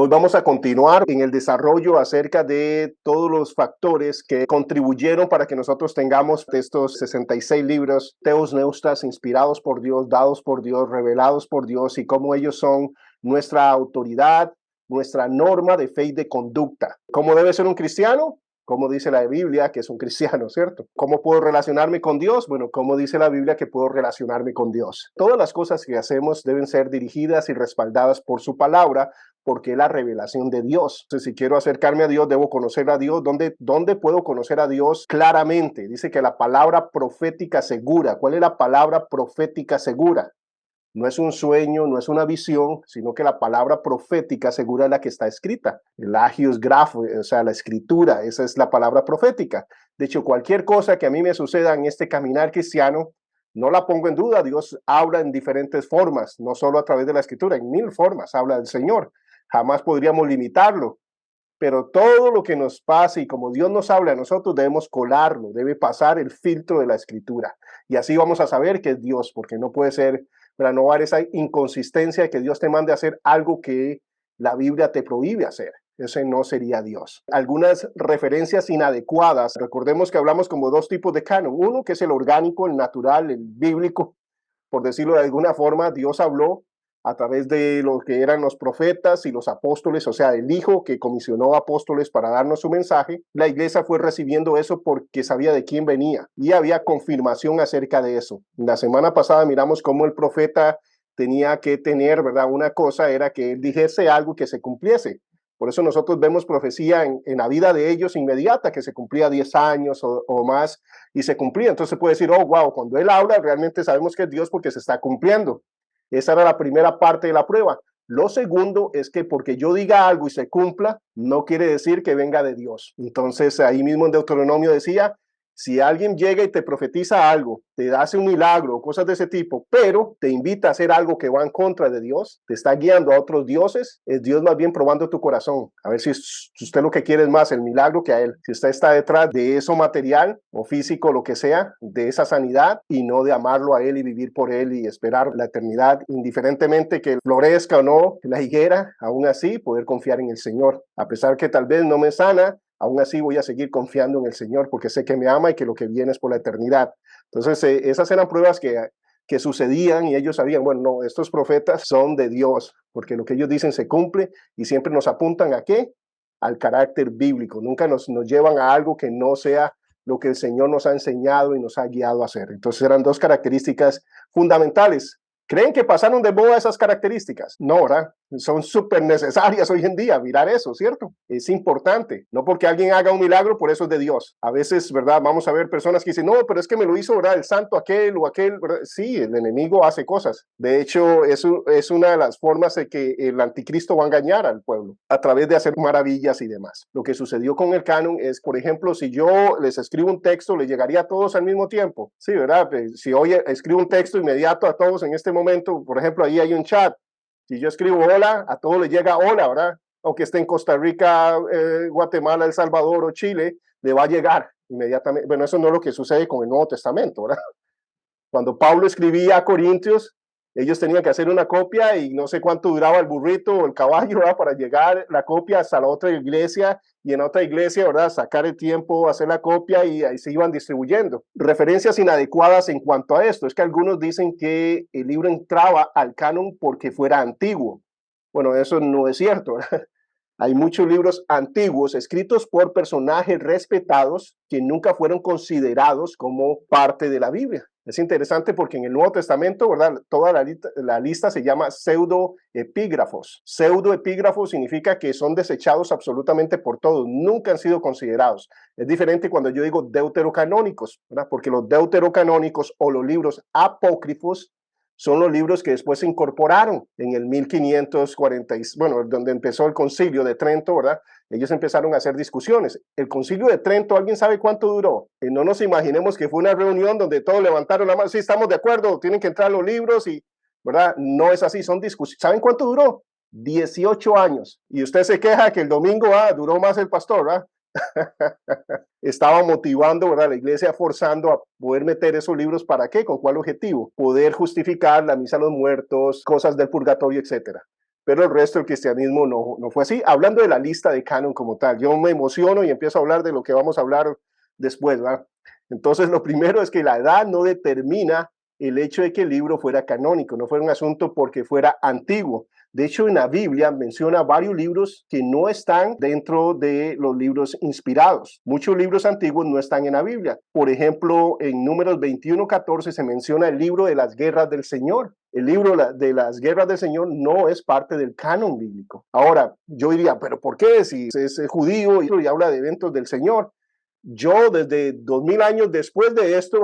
Hoy vamos a continuar en el desarrollo acerca de todos los factores que contribuyeron para que nosotros tengamos estos 66 libros, Theos Neustas, inspirados por Dios, dados por Dios, revelados por Dios, y cómo ellos son nuestra autoridad, nuestra norma de fe y de conducta. ¿Cómo debe ser un cristiano? Como dice la Biblia que es un cristiano, ¿cierto? ¿Cómo puedo relacionarme con Dios? Bueno, como dice la Biblia que puedo relacionarme con Dios. Todas las cosas que hacemos deben ser dirigidas y respaldadas por su palabra, porque es la revelación de Dios. Entonces, si quiero acercarme a Dios, debo conocer a Dios. ¿Dónde puedo conocer a Dios claramente? Dice que la palabra profética segura. ¿Cuál es la palabra profética segura? No es un sueño, no es una visión, sino que la palabra profética segura es la que está escrita. El agios grafo, o sea, la escritura, esa es la palabra profética. De hecho, cualquier cosa que a mí me suceda en este caminar cristiano, no la pongo en duda. Dios habla en diferentes formas, no solo a través de la escritura, en 1000 formas habla del Señor. Jamás podríamos limitarlo. Pero todo lo que nos pase y como Dios nos habla a nosotros, debemos colarlo, debe pasar el filtro de la escritura. Y así vamos a saber que es Dios, porque no puede ser, para no haber esa inconsistencia de que Dios te mande a hacer algo que la Biblia te prohíbe hacer. Ese no sería Dios. Algunas referencias inadecuadas. Recordemos que hablamos como dos tipos de canon. Uno que es el orgánico, el natural, el bíblico, por decirlo de alguna forma. Dios habló a través de lo que eran los profetas y los apóstoles, o sea, el Hijo que comisionó apóstoles para darnos su mensaje. La iglesia fue recibiendo eso porque sabía de quién venía y había confirmación acerca de eso. La semana pasada miramos cómo el profeta tenía que tener, ¿verdad? Una cosa era que él dijese algo que se cumpliese. Por eso nosotros vemos profecía en la vida de ellos inmediata, que se cumplía 10 años o más y se cumplía. Entonces se puede decir, oh, wow, cuando él habla realmente sabemos que es Dios porque se está cumpliendo. Esa era la primera parte de la prueba. Lo segundo es que porque yo diga algo y se cumpla, no quiere decir que venga de Dios. Entonces ahí mismo en Deuteronomio decía, si alguien llega y te profetiza algo, te hace un milagro, cosas de ese tipo, pero te invita a hacer algo que va en contra de Dios, te está guiando a otros dioses, es Dios más bien probando tu corazón. A ver si usted lo que quiere es más el milagro que a él. Si usted está detrás de eso material o físico, lo que sea, de esa sanidad y no de amarlo a él y vivir por él y esperar la eternidad, indiferentemente que florezca o no la higuera, aún así poder confiar en el Señor. A pesar que tal vez no me sana, aún así voy a seguir confiando en el Señor porque sé que me ama y que lo que viene es por la eternidad. Entonces, esas eran pruebas que sucedían y ellos sabían, bueno, no, estos profetas son de Dios, porque lo que ellos dicen se cumple y siempre nos apuntan ¿a qué? Al carácter bíblico. Nunca nos llevan a algo que no sea lo que el Señor nos ha enseñado y nos ha guiado a hacer. Entonces, eran dos características fundamentales. ¿Creen que pasaron de moda esas características? No, ¿verdad? Son súper necesarias hoy en día, mirar eso, ¿cierto? Es importante. No porque alguien haga un milagro, por eso es de Dios. A veces, ¿verdad? Vamos a ver personas que dicen, no, pero es que me lo hizo, ¿verdad? El santo aquel o aquel, ¿verdad? Sí, el enemigo hace cosas. De hecho, eso es una de las formas de que el anticristo va a engañar al pueblo, a través de hacer maravillas y demás. Lo que sucedió con el canon es, por ejemplo, si yo les escribo un texto, ¿les llegaría a todos al mismo tiempo? Sí, ¿verdad? Si hoy escribo un texto inmediato a todos en este momento, por ejemplo, ahí hay un chat. Si yo escribo hola, a todos les llega hola, ¿verdad? Aunque esté en Costa Rica, Guatemala, El Salvador o Chile, le va a llegar inmediatamente. Bueno, eso no es lo que sucede con el Nuevo Testamento, ¿verdad? Cuando Pablo escribía a Corintios, ellos tenían que hacer una copia y no sé cuánto duraba el burrito o el caballo, ¿verdad? Para llegar la copia hasta la otra iglesia y en otra iglesia, ¿verdad? Sacar el tiempo, hacer la copia y ahí se iban distribuyendo. Referencias inadecuadas en cuanto a esto es que algunos dicen que el libro entraba al canon porque fuera antiguo. Bueno, eso no es cierto, ¿verdad? Hay muchos libros antiguos escritos por personajes respetados que nunca fueron considerados como parte de la Biblia. Es interesante porque en el Nuevo Testamento, ¿verdad? Toda la lista se llama pseudoepígrafos. Pseudoepígrafos significa que son desechados absolutamente por todos, nunca han sido considerados. Es diferente cuando yo digo deuterocanónicos, ¿verdad? Porque los deuterocanónicos o los libros apócrifos son los libros que después se incorporaron en el 1540, bueno, donde empezó el Concilio de Trento, ¿verdad? Ellos empezaron a hacer discusiones. El Concilio de Trento, ¿alguien sabe cuánto duró? No nos imaginemos que fue una reunión donde todos levantaron la mano, sí, estamos de acuerdo, tienen que entrar los libros y, ¿verdad? No es así, son discusiones. ¿Saben cuánto duró? 18 años. Y usted se queja que el domingo duró más el pastor, ¿verdad? Estaba motivando, ¿verdad?, la iglesia, forzando a poder meter esos libros. ¿Para qué? ¿Con cuál objetivo? Poder justificar la misa a los muertos, cosas del purgatorio, etcétera. pero el resto del cristianismo no fue así. Hablando de la lista de canon como tal, yo me emociono y empiezo a hablar de lo que vamos a hablar después, ¿verdad? Entonces, lo primero es que la edad no determina el hecho de que el libro fuera canónico, no fuera un asunto porque fuera antiguo. De hecho, en la Biblia menciona varios libros que no están dentro de los libros inspirados. Muchos libros antiguos no están en la Biblia. Por ejemplo, en Números 21:14 se menciona el libro de las guerras del Señor. El libro de las guerras del Señor no es parte del canon bíblico. Ahora, yo diría, ¿pero por qué? Si es judío y habla de eventos del Señor. Yo desde 2000 años después de esto,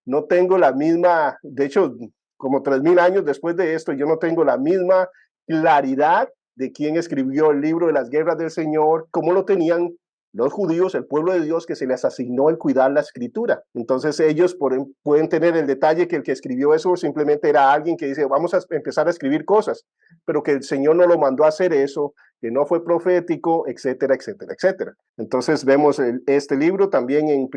no tengo la misma, de hecho, como 3000 años después de esto, yo no tengo la misma claridad de quién escribió el libro de las guerras del Señor, como lo tenían los judíos, el pueblo de Dios, que se les asignó el cuidar la escritura. Entonces ellos pueden tener el detalle que el que escribió eso simplemente era alguien que dice, vamos a empezar a escribir cosas, pero que el Señor no lo mandó a hacer eso, que no fue profético, etcétera, etcétera, etcétera. Entonces vemos este libro también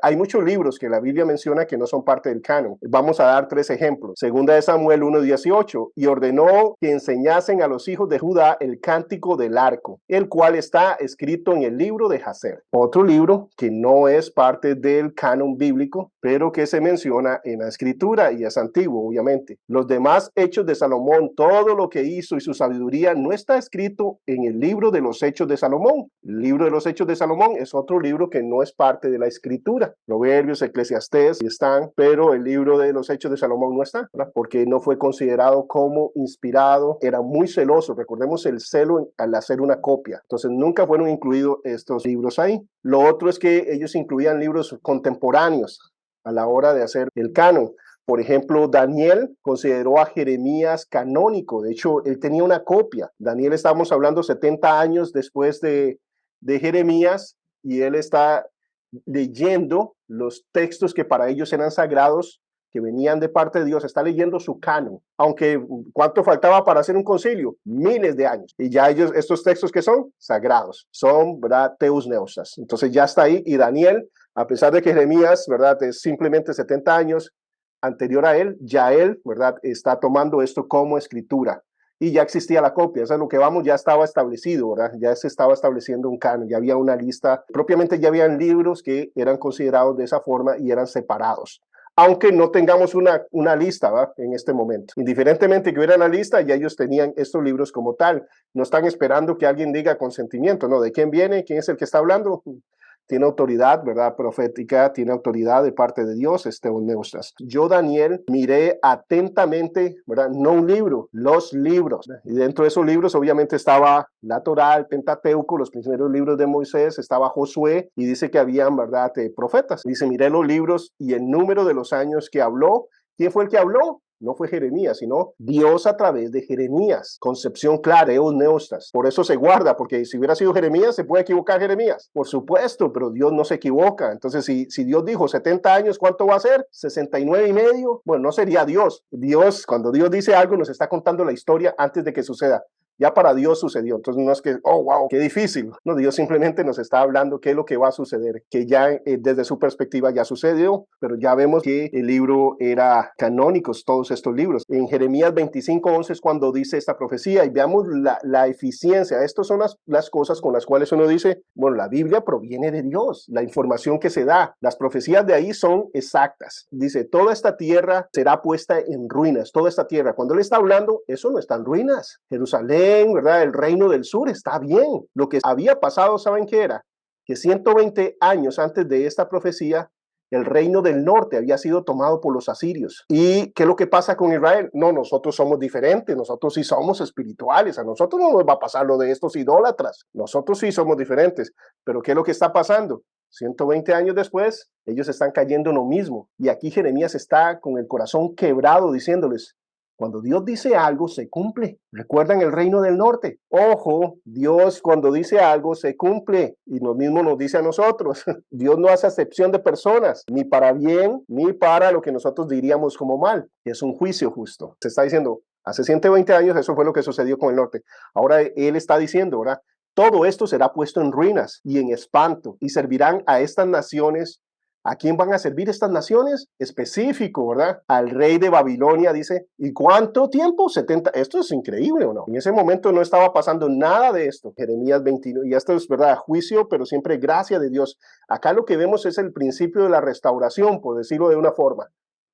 hay muchos libros que la Biblia menciona que no son parte del canon. Vamos a dar 3 ejemplos. Segunda de Samuel 1:18, y ordenó que enseñasen a los hijos de Judá el cántico del arco, el cual está escrito en el libro de Jacer. Otro libro que no es parte del canon bíblico, pero que se menciona en la escritura y es antiguo, obviamente. Los demás hechos de Salomón, todo lo que hizo y su sabiduría no está escrito en el libro de los Hechos de Salomón. El libro de los Hechos de Salomón es otro libro que no es parte de la escritura. Proverbios, Eclesiastés están, pero el libro de los Hechos de Salomón no está, ¿verdad? Porque no fue considerado como inspirado. Era muy celoso. Recordemos el celo al hacer una copia. Entonces nunca fueron incluidos estos libros ahí. Lo otro es que ellos incluían libros contemporáneos a la hora de hacer el canon. Por ejemplo, Daniel consideró a Jeremías canónico. De hecho, él tenía una copia. Daniel, estamos hablando 70 años después de Jeremías, y él está leyendo los textos que para ellos eran sagrados, que venían de parte de Dios. Está leyendo su canon. Aunque, ¿cuánto faltaba para hacer un concilio? Miles de años. Y ya ellos, estos textos que son sagrados, son, ¿verdad? Teus neustas. Entonces ya está ahí. Y Daniel, a pesar de que Jeremías, ¿verdad?, es simplemente 70 años anterior a él, ya él, ¿verdad?, está tomando esto como escritura. Y ya existía la copia, eso es lo que vamos, ya estaba establecido, ¿verdad? Ya se estaba estableciendo un canon, ya había una lista, propiamente ya habían libros que eran considerados de esa forma y eran separados. Aunque no tengamos una lista, ¿verdad?, en este momento. Indiferentemente que hubiera una lista, ya ellos tenían estos libros como tal. No están esperando que alguien diga consentimiento, ¿no? ¿De quién viene? ¿Quién es el que está hablando? Tiene autoridad, ¿verdad?, profética, tiene autoridad de parte de Dios, Neustas. Yo, Daniel, miré atentamente, ¿verdad?, no un libro, los libros. Y dentro de esos libros, obviamente, estaba la Torá, el Pentateuco, los primeros libros de Moisés, estaba Josué, y dice que habían, ¿verdad?, profetas. Dice, miré los libros y el número de los años que habló. ¿Quién fue el que habló? No fue Jeremías, sino Dios a través de Jeremías. Concepción clara, neustas. Por eso se guarda, porque si hubiera sido Jeremías, ¿se puede equivocar Jeremías? Por supuesto, pero Dios no se equivoca. Entonces, si Dios dijo 70 años, ¿cuánto va a ser? 69 y medio. Bueno, no sería Dios. Dios, cuando Dios dice algo, nos está contando la historia antes de que suceda. Ya para Dios sucedió. Entonces no es que, oh, wow, qué difícil. No, Dios simplemente nos está hablando qué es lo que va a suceder, que ya desde su perspectiva ya sucedió, pero ya vemos que el libro era canónico, todos estos libros. En Jeremías 25:11 es cuando dice esta profecía, y veamos la eficiencia. Estas son las cosas con las cuales uno dice, bueno, la Biblia proviene de Dios, la información que se da, las profecías de ahí son exactas. Dice, toda esta tierra será puesta en ruinas, toda esta tierra. Cuando él está hablando, eso no está en ruinas. Jerusalén, ¿verdad?, el reino del sur está bien. Lo que había pasado, ¿saben qué era? Que 120 años antes de esta profecía, el reino del norte había sido tomado por los asirios. ¿Y qué es lo que pasa con Israel? No, nosotros somos diferentes, nosotros sí somos espirituales, a nosotros no nos va a pasar lo de estos idólatras, nosotros sí somos diferentes. Pero ¿qué es lo que está pasando? 120 años después, ellos están cayendo en lo mismo. Y aquí Jeremías está con el corazón quebrado diciéndoles, cuando Dios dice algo, se cumple. ¿Recuerdan el reino del norte? Ojo, Dios cuando dice algo, se cumple. Y lo mismo nos dice a nosotros. Dios no hace acepción de personas, ni para bien, ni para lo que nosotros diríamos como mal. Es un juicio justo. Se está diciendo, hace 120 años eso fue lo que sucedió con el norte. Ahora Él está diciendo, ¿verdad? Todo esto será puesto en ruinas y en espanto, y servirán a estas naciones ¿A quién van a servir estas naciones? Específico, ¿verdad? Al rey de Babilonia, dice. ¿Y cuánto tiempo? 70. Esto es increíble, ¿o no? En ese momento no estaba pasando nada de esto. Jeremías 29. Y esto es, ¿verdad? Juicio, pero siempre gracia de Dios. Acá lo que vemos es el principio de la restauración, por decirlo de una forma.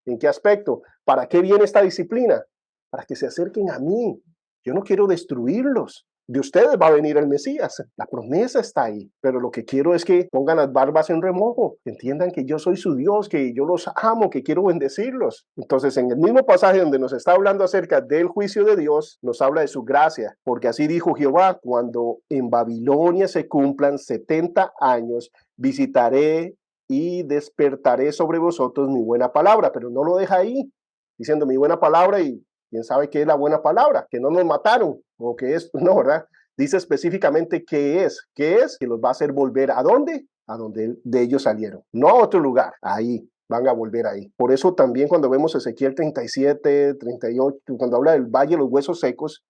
¿En qué aspecto? ¿Para qué viene esta disciplina? Para que se acerquen a mí. Yo no quiero destruirlos. De ustedes va a venir el Mesías. La promesa está ahí. Pero lo que quiero es que pongan las barbas en remojo. Que entiendan que yo soy su Dios, que yo los amo, que quiero bendecirlos. Entonces, en el mismo pasaje donde nos está hablando acerca del juicio de Dios, nos habla de su gracia. Porque así dijo Jehová, cuando en Babilonia se cumplan 70 años, visitaré y despertaré sobre vosotros mi buena palabra. Pero no lo deja ahí, diciendo mi buena palabra y quién sabe qué es la buena palabra, que no nos mataron o que es, no, ¿verdad? Dice específicamente qué es que los va a hacer volver ¿a dónde? A donde de ellos salieron, no a otro lugar, ahí. Van a volver ahí. Por eso también cuando vemos Ezequiel 37, 38, cuando habla del valle de los huesos secos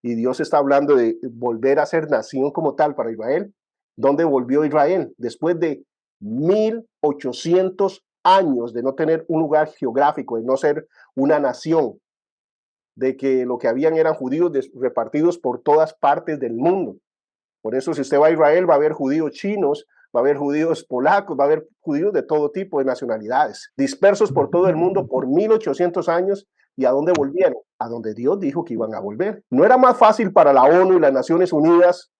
y Dios está hablando de volver a ser nación como tal para Israel, ¿dónde volvió Israel? Después de 1800 años de no tener un lugar geográfico, de no ser una nación, de que lo que habían eran judíos repartidos por todas partes del mundo. Por eso si usted va a Israel va a haber judíos chinos, va a haber judíos polacos, va a haber judíos de todo tipo de nacionalidades, dispersos por todo el mundo por 1800 años. ¿Y a dónde volvieron? A donde Dios dijo que iban a volver. ¿No era más fácil para la ONU y las Naciones Unidas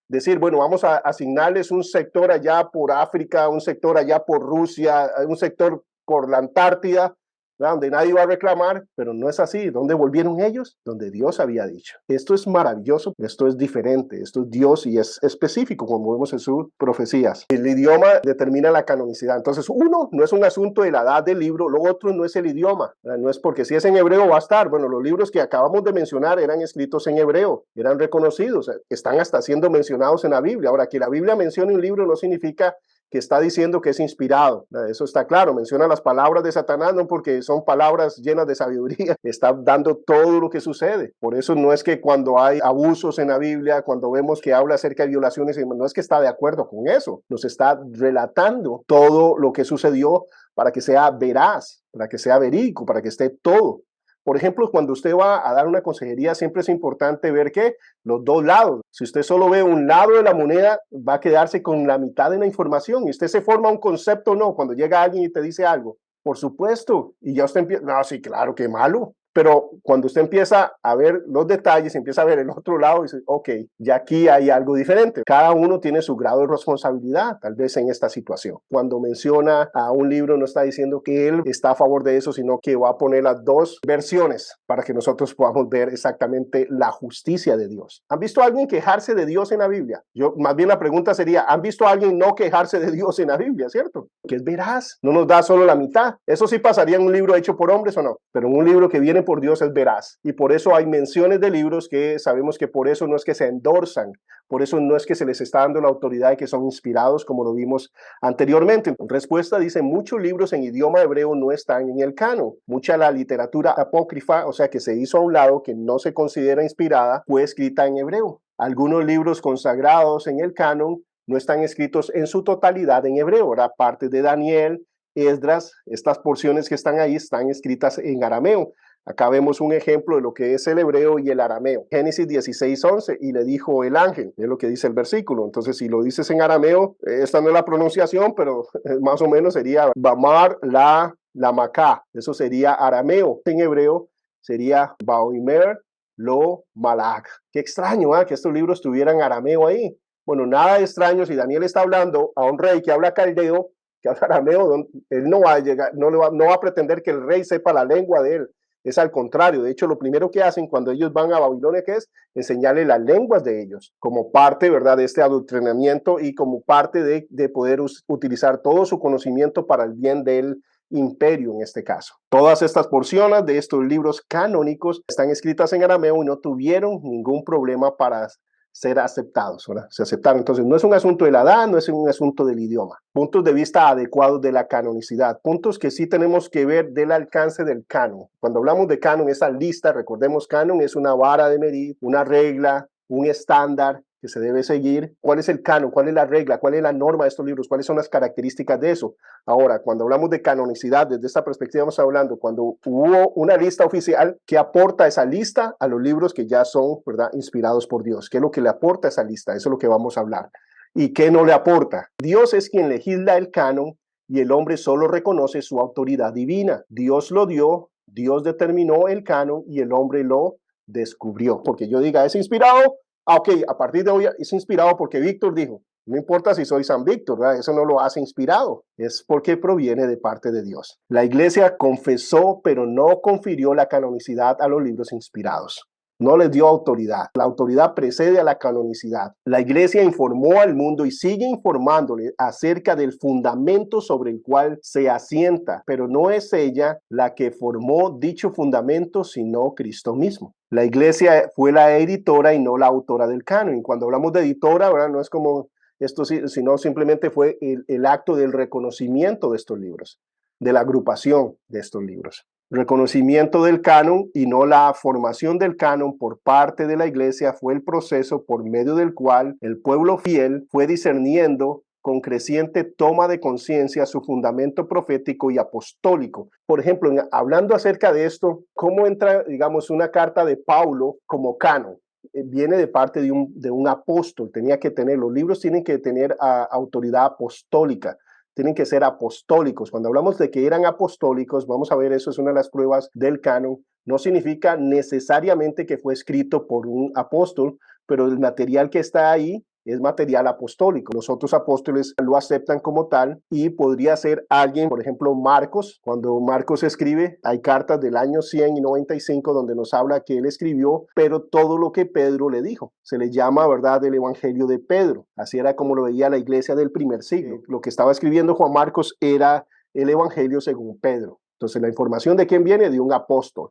decir, bueno, vamos a asignarles un sector allá por África, un sector allá por Rusia, un sector por la Antártida, donde nadie va a reclamar? Pero no es así. ¿Dónde volvieron ellos? Donde Dios había dicho. Esto es maravilloso, esto es diferente, esto es Dios y es específico, como vemos en sus profecías. El idioma determina la canonicidad. Entonces, uno, no es un asunto de la edad del libro, lo otro no es el idioma. No es porque si es en hebreo va a estar. Bueno, los libros que acabamos de mencionar eran escritos en hebreo, eran reconocidos, están hasta siendo mencionados en la Biblia. Ahora, que la Biblia mencione un libro no significa que está diciendo que es inspirado. Eso está claro. Menciona las palabras de Satanás, no porque son palabras llenas de sabiduría. Está dando todo lo que sucede. Por eso no es que cuando hay abusos en la Biblia, cuando vemos que habla acerca de violaciones, no es que está de acuerdo con eso. Nos está relatando todo lo que sucedió para que sea veraz, para que sea verídico, para que esté todo. Por ejemplo, cuando usted va a dar una consejería, siempre es importante ver que los dos lados. Si usted solo ve un lado de la moneda, va a quedarse con la mitad de la información y usted se forma un concepto, no, cuando llega alguien y te dice algo. Por supuesto, y ya usted empieza, no, sí, claro, qué malo. Pero cuando usted empieza a ver los detalles, empieza a ver el otro lado y dice, ok, ya aquí hay algo diferente. Cada uno tiene su grado de responsabilidad, tal vez en esta situación. Cuando menciona a un libro, no está diciendo que él está a favor de eso, sino que va a poner las dos versiones para que nosotros podamos ver exactamente la justicia de Dios. ¿Han visto a alguien quejarse de Dios en la Biblia? Yo, más bien la pregunta sería, ¿han visto a alguien no quejarse de Dios en la Biblia, cierto? Que es veraz, no nos da solo la mitad. Eso sí pasaría en un libro hecho por hombres o no, pero en un libro que viene por Dios es veraz. Y por eso hay menciones de libros que sabemos que por eso no es que se endorsan, por eso no es que se les está dando la autoridad de que son inspirados, como lo vimos anteriormente. En respuesta dice, muchos libros en idioma hebreo no están en el canon. Mucha la literatura apócrifa, o sea que se hizo a un lado, que no se considera inspirada, fue escrita en hebreo. Algunos libros consagrados en el canon no están escritos en su totalidad en hebreo, ¿verdad? Parte de Daniel, Esdras, estas porciones que están ahí están escritas en arameo. Acá vemos un ejemplo de lo que es el hebreo y el arameo. Génesis 16:11, y le dijo el ángel, es lo que dice el versículo. Entonces, si lo dices en arameo, esta no es la pronunciación, pero más o menos sería Bamar la Macá. Eso sería arameo. En hebreo sería Baoimer lo Malak. Qué extraño, que estos libros tuvieran arameo ahí. Bueno, nada de extraño si Daniel está hablando a un rey que habla caldeo, que habla arameo, él no va a llegar, no va a pretender que el rey sepa la lengua de él. Es al contrario. De hecho, lo primero que hacen cuando ellos van a Babilonia, ¿qué es? Enseñarle las lenguas de ellos, como parte, ¿verdad?, de este adoctrinamiento y como parte de poder utilizar todo su conocimiento para el bien del imperio en este caso. Todas estas porciones de estos libros canónicos están escritas en arameo y no tuvieron ningún problema para ser aceptados, ¿verdad? Se aceptaron. Entonces, no es un asunto de la edad, no es un asunto del idioma. Puntos de vista adecuados de la canonicidad. Puntos que sí tenemos que ver del alcance del canon. Cuando hablamos de canon, esa lista, recordemos, canon es una vara de medir, una regla, un estándar que se debe seguir. ¿Cuál es el canon? ¿Cuál es la regla? ¿Cuál es la norma de estos libros? ¿Cuáles son las características de eso? Ahora, cuando hablamos de canonicidad, desde esta perspectiva estamos hablando cuando hubo una lista oficial que aporta esa lista a los libros que ya son, ¿verdad?, inspirados por Dios. ¿Qué es lo que le aporta esa lista? Eso es lo que vamos a hablar. ¿Y qué no le aporta? Dios es quien legisla el canon y el hombre solo reconoce su autoridad divina. Dios lo dio, Dios determinó el canon y el hombre lo descubrió. Porque yo diga, ¿es inspirado? Ok, a partir de hoy es inspirado porque Víctor dijo. No importa si soy San Víctor, ¿verdad? Eso no lo hace inspirado, es porque proviene de parte de Dios. La iglesia confesó, pero no confirió la canonicidad a los libros inspirados. No les dio autoridad. La autoridad precede a la canonicidad. La iglesia informó al mundo y sigue informándole acerca del fundamento sobre el cual se asienta, pero no es ella la que formó dicho fundamento, sino Cristo mismo. La iglesia fue la editora y no la autora del canon. Y cuando hablamos de editora, ¿verdad?, no es como esto, sino simplemente fue el acto del reconocimiento de estos libros, de la agrupación de estos libros. Reconocimiento del canon y no la formación del canon por parte de la iglesia fue el proceso por medio del cual el pueblo fiel fue discerniendo con creciente toma de conciencia su fundamento profético y apostólico. Por ejemplo, hablando acerca de esto, ¿cómo entra, digamos, una carta de Pablo como canon? Viene de parte de un apóstol, tenía que tener, los libros tienen que tener autoridad apostólica, tienen que ser apostólicos. Cuando hablamos de que eran apostólicos, vamos a ver, eso es una de las pruebas del canon, no significa necesariamente que fue escrito por un apóstol, pero el material que está ahí es material apostólico. Los otros apóstoles lo aceptan como tal y podría ser alguien, por ejemplo, Marcos. Cuando Marcos escribe, hay cartas del año 100 y 95 donde nos habla que él escribió, pero todo lo que Pedro le dijo. Se le llama, ¿verdad?, el Evangelio de Pedro. Así era como lo veía la iglesia del primer siglo. Lo que estaba escribiendo Juan Marcos era el Evangelio según Pedro. Entonces, la información de quién viene, de un apóstol.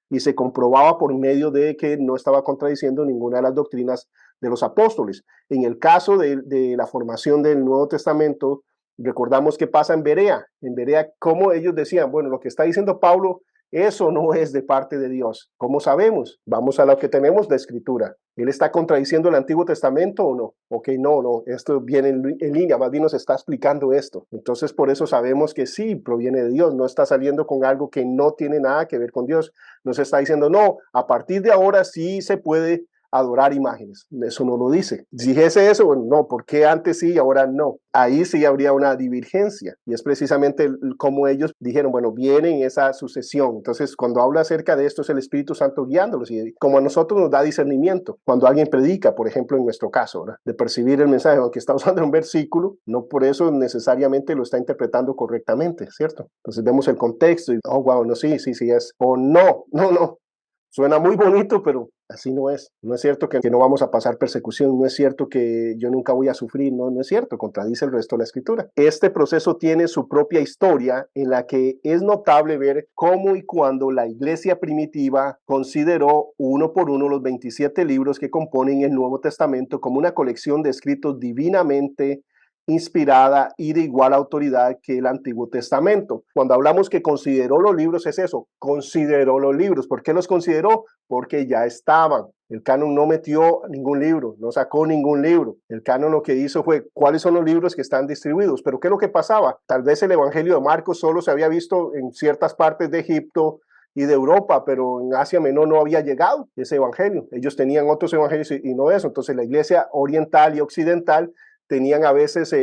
Y se comprobaba por medio de que no estaba contradiciendo ninguna de las doctrinas de los apóstoles. En el caso de la formación del Nuevo Testamento, recordamos que pasa en Berea. En Berea, como ellos decían, bueno, lo que está diciendo Pablo, eso no es de parte de Dios. ¿Cómo sabemos? Vamos a lo que tenemos, la Escritura. ¿Él está contradiciendo el Antiguo Testamento o no? Ok, no, esto viene en línea, más bien nos está explicando esto. Entonces, por eso sabemos que sí, proviene de Dios, no está saliendo con algo que no tiene nada que ver con Dios. Nos está diciendo, no, a partir de ahora sí se puede adorar imágenes. Eso no lo dice. Si dijese eso, bueno, no, ¿por qué antes sí y ahora no? Ahí sí habría una divergencia. Y es precisamente como ellos dijeron, bueno, viene en esa sucesión. Entonces, cuando habla acerca de esto, es el Espíritu Santo guiándolos. Y como a nosotros nos da discernimiento, cuando alguien predica, por ejemplo, en nuestro caso, ¿verdad?, de percibir el mensaje, aunque está usando un versículo, no por eso necesariamente lo está interpretando correctamente, ¿cierto? Entonces vemos el contexto y, oh, wow, no, sí es. O no. Suena muy bonito, pero así no es. No es cierto que no vamos a pasar persecución, no es cierto que yo nunca voy a sufrir, no es cierto, contradice el resto de la escritura. Este proceso tiene su propia historia en la que es notable ver cómo y cuándo la iglesia primitiva consideró uno por uno los 27 libros que componen el Nuevo Testamento como una colección de escritos divinamente inspirada y de igual autoridad que el Antiguo Testamento. Cuando hablamos que consideró los libros, es eso, consideró los libros. ¿Por qué los consideró? Porque ya estaban. El canon no metió ningún libro, no sacó ningún libro. El canon lo que hizo fue, ¿cuáles son los libros que están distribuidos? Pero ¿qué es lo que pasaba? Tal vez el Evangelio de Marcos solo se había visto en ciertas partes de Egipto y de Europa, pero en Asia Menor no había llegado ese evangelio. Ellos tenían otros evangelios y no eso. Entonces la iglesia oriental y occidental tenían a veces,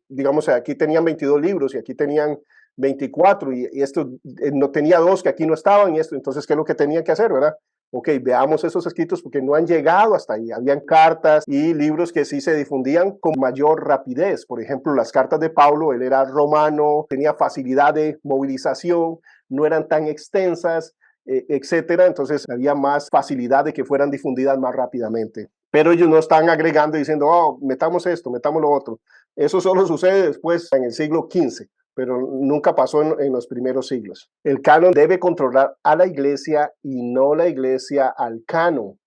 digamos, aquí tenían 22 libros y aquí tenían 24 y esto no tenía dos que aquí no estaban y esto, entonces, ¿qué es lo que tenían que hacer, verdad? Ok, veamos esos escritos porque no han llegado hasta ahí. Habían cartas y libros que sí se difundían con mayor rapidez. Por ejemplo, las cartas de Pablo, él era romano, tenía facilidad de movilización, no eran tan extensas, etcétera. Entonces había más facilidad de que fueran difundidas más rápidamente. Pero ellos no están agregando y diciendo, oh, metamos esto, metamos lo otro. Eso solo sucede después en el siglo XV, pero nunca pasó en los primeros siglos. El canon debe controlar a la iglesia y no la iglesia al canon,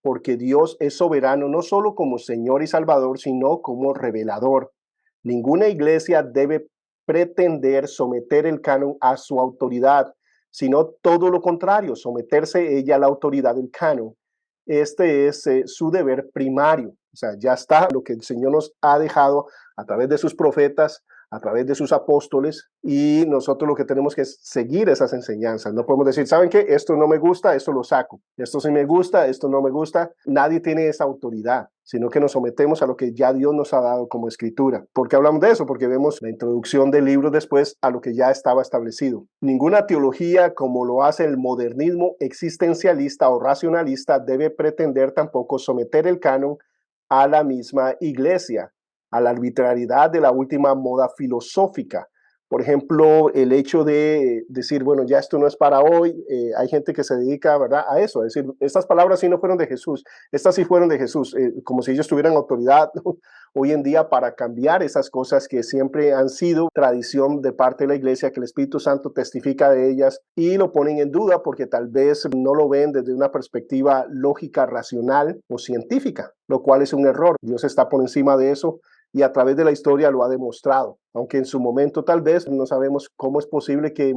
porque Dios es soberano no solo como Señor y Salvador, sino como revelador. Ninguna iglesia debe pretender someter el canon a su autoridad, sino todo lo contrario, someterse ella a la autoridad del canon. este es su deber primario. O sea, ya está lo que el Señor nos ha dejado a través de sus profetas, a través de sus apóstoles, y nosotros lo que tenemos que es seguir esas enseñanzas. No podemos decir, ¿saben qué? Esto no me gusta, esto lo saco. Esto sí me gusta, esto no me gusta. Nadie tiene esa autoridad, sino que nos sometemos a lo que ya Dios nos ha dado como escritura. ¿Por qué hablamos de eso? Porque vemos la introducción del libro después a lo que ya estaba establecido. Ninguna teología, como lo hace el modernismo existencialista o racionalista, debe pretender tampoco someter el canon a la misma iglesia, a la arbitrariedad de la última moda filosófica. Por ejemplo, el hecho de decir, bueno, ya esto no es para hoy. Hay gente que se dedica, ¿verdad?, a eso, a decir, estas palabras sí no fueron de Jesús, estas sí fueron de Jesús, como si ellos tuvieran autoridad hoy en día para cambiar esas cosas que siempre han sido tradición de parte de la iglesia, que el Espíritu Santo testifica de ellas, y lo ponen en duda porque tal vez no lo ven desde una perspectiva lógica, racional o científica, lo cual es un error. Dios está por encima de eso y a través de la historia lo ha demostrado, aunque en su momento tal vez no sabemos cómo es posible que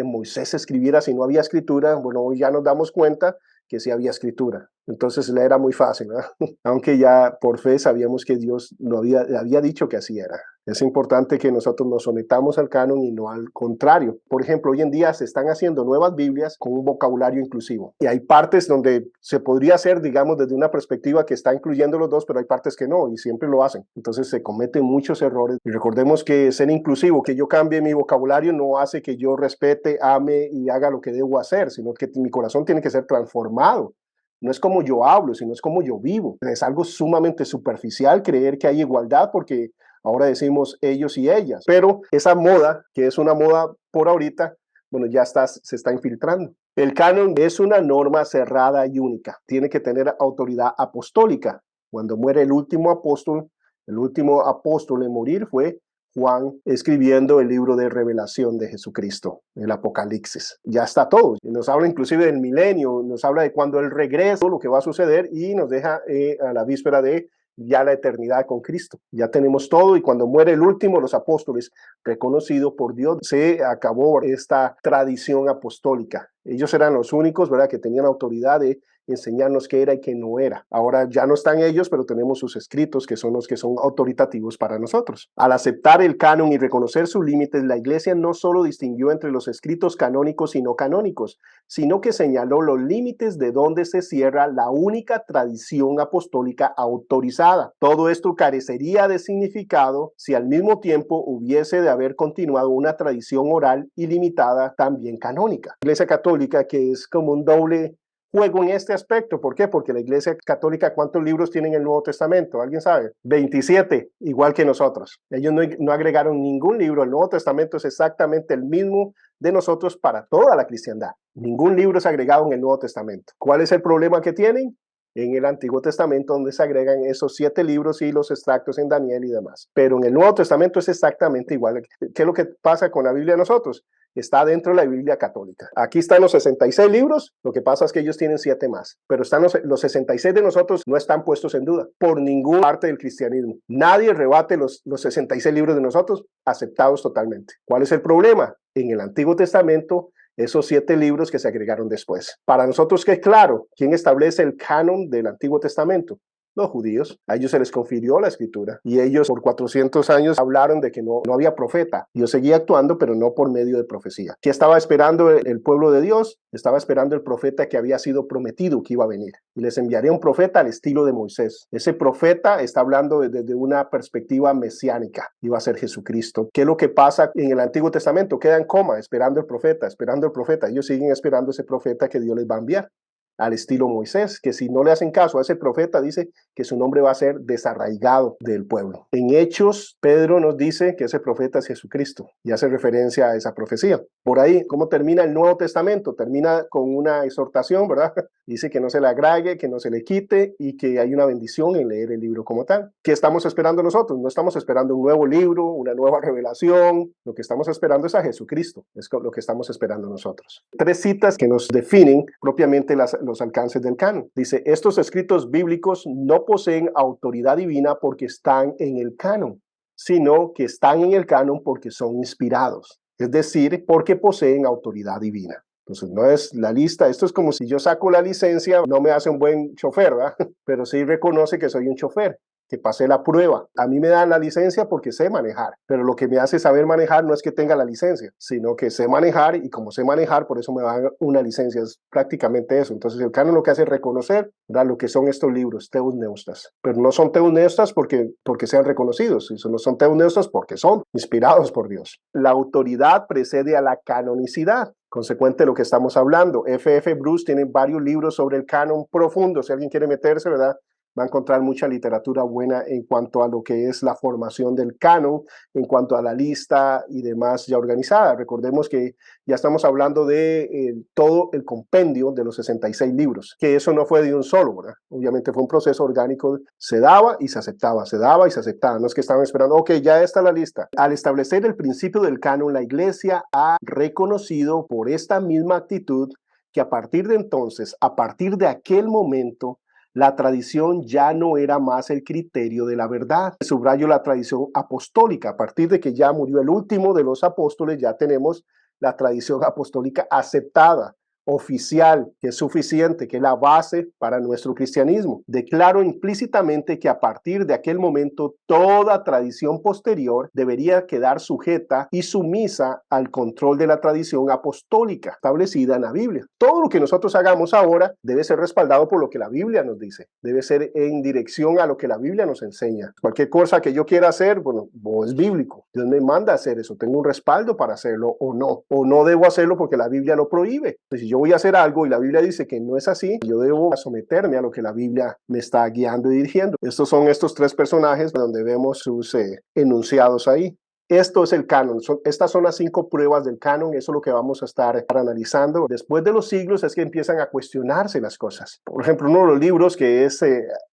Moisés escribiera si no había escritura. Bueno, hoy ya nos damos cuenta que sí había escritura, entonces le era muy fácil, ¿verdad? Aunque ya por fe sabíamos que Dios lo había dicho que así era. Es importante que nosotros nos sometamos al canon y no al contrario. Por ejemplo, hoy en día se están haciendo nuevas Biblias con un vocabulario inclusivo. Y hay partes donde se podría hacer, digamos, desde una perspectiva que está incluyendo los dos, pero hay partes que no, y siempre lo hacen. Entonces se cometen muchos errores. Y recordemos que ser inclusivo, que yo cambie mi vocabulario, no hace que yo respete, ame y haga lo que debo hacer, sino que mi corazón tiene que ser transformado. No es como yo hablo, sino es como yo vivo. Es algo sumamente superficial creer que hay igualdad porque ahora decimos ellos y ellas, pero esa moda, que es una moda por ahorita, bueno, se está infiltrando. El canon es una norma cerrada y única. Tiene que tener autoridad apostólica. Cuando muere el último apóstol en morir fue Juan, escribiendo el libro de revelación de Jesucristo, el Apocalipsis. Ya está todo. Nos habla inclusive del milenio, nos habla de cuando Él regresa, lo que va a suceder, y nos deja a la víspera de ya la eternidad con Cristo. Ya tenemos todo, y cuando muere el último, los apóstoles, reconocido por Dios, se acabó esta tradición apostólica. Ellos eran los únicos, ¿verdad?, que tenían autoridad de enseñarnos qué era y qué no era. Ahora ya no están ellos, pero tenemos sus escritos, que son los que son autoritativos para nosotros. Al aceptar el canon y reconocer sus límites, la iglesia no solo distinguió entre los escritos canónicos y no canónicos, sino que señaló los límites de donde se cierra la única tradición apostólica autorizada. Todo esto carecería de significado si al mismo tiempo hubiese de haber continuado una tradición oral ilimitada también canónica. La Iglesia Católica, que es como un doble juego en este aspecto. ¿Por qué? Porque la Iglesia Católica, ¿cuántos libros tienen el Nuevo Testamento? ¿Alguien sabe? 27, igual que nosotros. Ellos no agregaron ningún libro. El Nuevo Testamento es exactamente el mismo de nosotros para toda la cristiandad. Ningún libro es agregado en el Nuevo Testamento. ¿Cuál es el problema que tienen? En el Antiguo Testamento, donde se agregan esos 7 libros y los extractos en Daniel y demás. Pero en el Nuevo Testamento es exactamente igual. ¿Qué es lo que pasa con la Biblia de nosotros? Está dentro de la Biblia católica. Aquí están los 66 libros, lo que pasa es que ellos tienen 7 más, pero están los 66 de nosotros no están puestos en duda por ninguna parte del cristianismo. Nadie rebate los 66 libros de nosotros, aceptados totalmente. ¿Cuál es el problema? En el Antiguo Testamento, esos 7 libros que se agregaron después. Para nosotros, que claro, ¿quién establece el canon del Antiguo Testamento? Los judíos. A ellos se les confirió la escritura y ellos por 400 años hablaron de que no había profeta. Dios seguía actuando, pero no por medio de profecía. ¿Qué estaba esperando el pueblo de Dios? Estaba esperando el profeta que había sido prometido que iba a venir. Y les enviaré un profeta al estilo de Moisés. Ese profeta está hablando desde una perspectiva mesiánica. Iba a ser Jesucristo. ¿Qué es lo que pasa en el Antiguo Testamento? Queda en coma, esperando el profeta, esperando el profeta. Ellos siguen esperando ese profeta que Dios les va a enviar, al estilo Moisés, que si no le hacen caso a ese profeta, dice que su nombre va a ser desarraigado del pueblo. En Hechos, Pedro nos dice que ese profeta es Jesucristo y hace referencia a esa profecía. Por ahí, ¿cómo termina el Nuevo Testamento? Termina con una exhortación, ¿verdad? Dice que no se le agregue, que no se le quite y que hay una bendición en leer el libro como tal. ¿Qué estamos esperando nosotros? No estamos esperando un nuevo libro, una nueva revelación. Lo que estamos esperando es a Jesucristo. Es lo que estamos esperando nosotros. 3 citas que nos definen propiamente los alcances del canon. Dice, estos escritos bíblicos no poseen autoridad divina porque están en el canon, sino que están en el canon porque son inspirados, es decir, porque poseen autoridad divina. Entonces no es la lista, esto es como si yo saco la licencia, no me hace un buen chofer, ¿verdad? Pero sí reconoce que soy un chofer, que pasé la prueba. A mí me dan la licencia porque sé manejar, pero lo que me hace saber manejar no es que tenga la licencia, sino que sé manejar, y como sé manejar, por eso me dan una licencia, es prácticamente eso. Entonces el canon lo que hace es reconocer, ¿verdad?, lo que son estos libros, Teos Neustas, pero no son Teos Neustas porque sean reconocidos, no son Teos Neustas porque son inspirados por Dios. La autoridad precede a la canonicidad. Consecuente de lo que estamos hablando. F.F. Bruce tiene varios libros sobre el canon profundo. Si alguien quiere meterse, ¿verdad?, va a encontrar mucha literatura buena en cuanto a lo que es la formación del canon, en cuanto a la lista y demás ya organizada. Recordemos que ya estamos hablando de todo el compendio de los 66 libros, que eso no fue de un solo, ¿verdad? Obviamente fue un proceso orgánico, se daba y se aceptaba, se daba y se aceptaba. No es que estaban esperando, ok, ya está la lista. Al establecer el principio del canon, la Iglesia ha reconocido por esta misma actitud que a partir de entonces, a partir de aquel momento, la tradición ya no era más el criterio de la verdad. Subrayo la tradición apostólica. A partir de que ya murió el último de los apóstoles, ya tenemos la tradición apostólica aceptada, oficial, que es suficiente, que es la base para nuestro cristianismo. Declaro implícitamente que a partir de aquel momento toda tradición posterior debería quedar sujeta y sumisa al control de la tradición apostólica establecida en la Biblia. Todo lo que nosotros hagamos ahora debe ser respaldado por lo que la Biblia nos dice, debe ser en dirección a lo que la Biblia nos enseña. Cualquier cosa que yo quiera hacer, bueno, es bíblico. Dios me manda a hacer eso, tengo un respaldo para hacerlo o no debo hacerlo porque la Biblia lo prohíbe. Entonces, si yo voy a hacer algo y la Biblia dice que no es así, yo debo someterme a lo que la Biblia me está guiando y dirigiendo. Estos son estos tres personajes donde vemos sus enunciados ahí. Esto es el canon. Estas son las 5 pruebas del canon. Eso es lo que vamos a estar analizando. Después de los siglos es que empiezan a cuestionarse las cosas. Por ejemplo, uno de los libros que es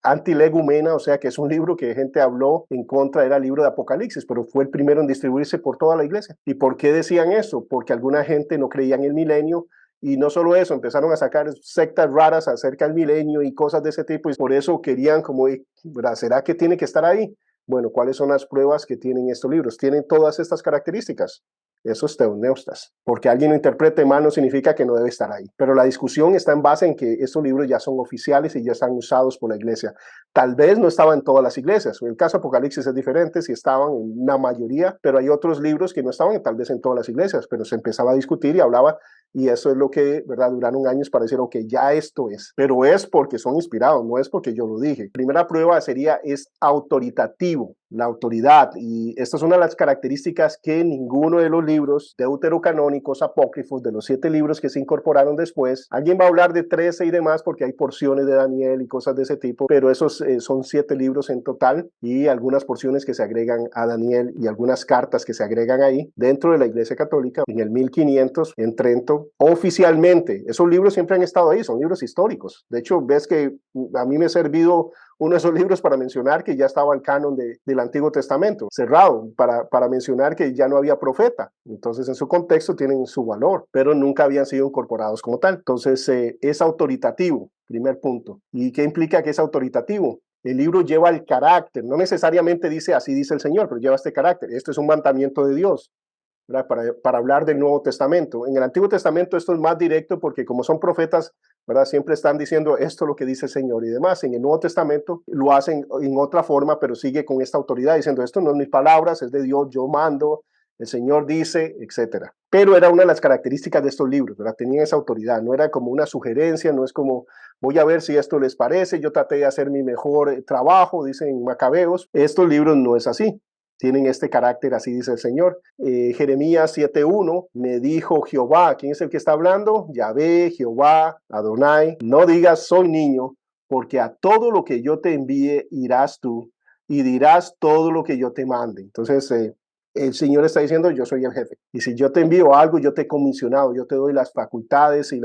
Antilegumena, o sea que es un libro que gente habló en contra, era el libro de Apocalipsis, pero fue el primero en distribuirse por toda la iglesia. ¿Y por qué decían eso? Porque alguna gente no creía en el milenio. Y no solo eso, empezaron a sacar sectas raras acerca del milenio y cosas de ese tipo. Y por eso querían como, ¿verdad?, ¿será que tiene que estar ahí? Bueno, ¿cuáles son las pruebas que tienen estos libros? Tienen todas estas características. Eso es teoneustas. Porque alguien lo interprete mal no significa que no debe estar ahí. Pero la discusión está en base en que estos libros ya son oficiales y ya están usados por la iglesia. Tal vez no estaban en todas las iglesias. En el caso de Apocalipsis es diferente, si estaban en una mayoría, pero hay otros libros que no estaban tal vez en todas las iglesias, pero se empezaba a discutir y hablaba, y eso es lo que, ¿verdad?, duraron años para decir, ok, ya esto es. Pero es porque son inspirados, no es porque yo lo dije. Primera prueba es autoritativo, la autoridad, y esta es una de las características que ninguno de los libros deuterocanónicos apócrifos, de los 7 libros que se incorporaron después, alguien va a hablar de 13 y demás porque hay porciones de Daniel y cosas de ese tipo, pero esos son 7 libros en total y algunas porciones que se agregan a Daniel y algunas cartas que se agregan ahí dentro de la Iglesia Católica en el 1500 en Trento. Oficialmente, esos libros siempre han estado ahí, son libros históricos. De hecho, ves que a mí me ha servido uno de esos libros para mencionar que ya estaba el canon del Antiguo Testamento cerrado, para mencionar que ya no había profeta. Entonces, en su contexto tienen su valor, pero nunca habían sido incorporados como tal. Entonces, es autoritativo, primer punto. ¿Y qué implica que es autoritativo? El libro lleva el carácter, no necesariamente dice así dice el Señor, pero lleva este carácter. Esto es un mandamiento de Dios. Para hablar del Nuevo Testamento. En el Antiguo Testamento esto es más directo porque como son profetas, ¿verdad?, siempre están diciendo esto es lo que dice el Señor y demás. En el Nuevo Testamento lo hacen en otra forma, pero sigue con esta autoridad diciendo esto no es mis palabras, es de Dios, yo mando, el Señor dice, etcétera. Pero era una de las características de estos libros, ¿verdad? Tenían esa autoridad, no era como una sugerencia, no es como voy a ver si esto les parece, yo traté de hacer mi mejor trabajo, dicen Macabeos. Estos libros no es así. Tienen este carácter, así dice el Señor. Jeremías 7:1, me dijo Jehová. ¿Quién es el que está hablando? Yahvé, Jehová, Adonai. No digas soy niño, porque a todo lo que yo te envíe irás tú y dirás todo lo que yo te mande. Entonces, el Señor está diciendo, yo soy el jefe. Y si yo te envío algo, yo te he comisionado, yo te doy las facultades y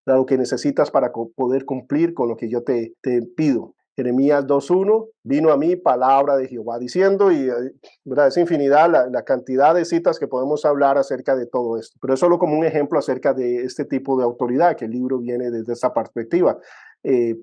lo que necesitas para poder cumplir con lo que yo te pido. Jeremías 2:1, vino a mí palabra de Jehová diciendo, y ¿verdad?, es infinidad la cantidad de citas que podemos hablar acerca de todo esto. Pero es solo como un ejemplo acerca de este tipo de autoridad, que el libro viene desde esa perspectiva.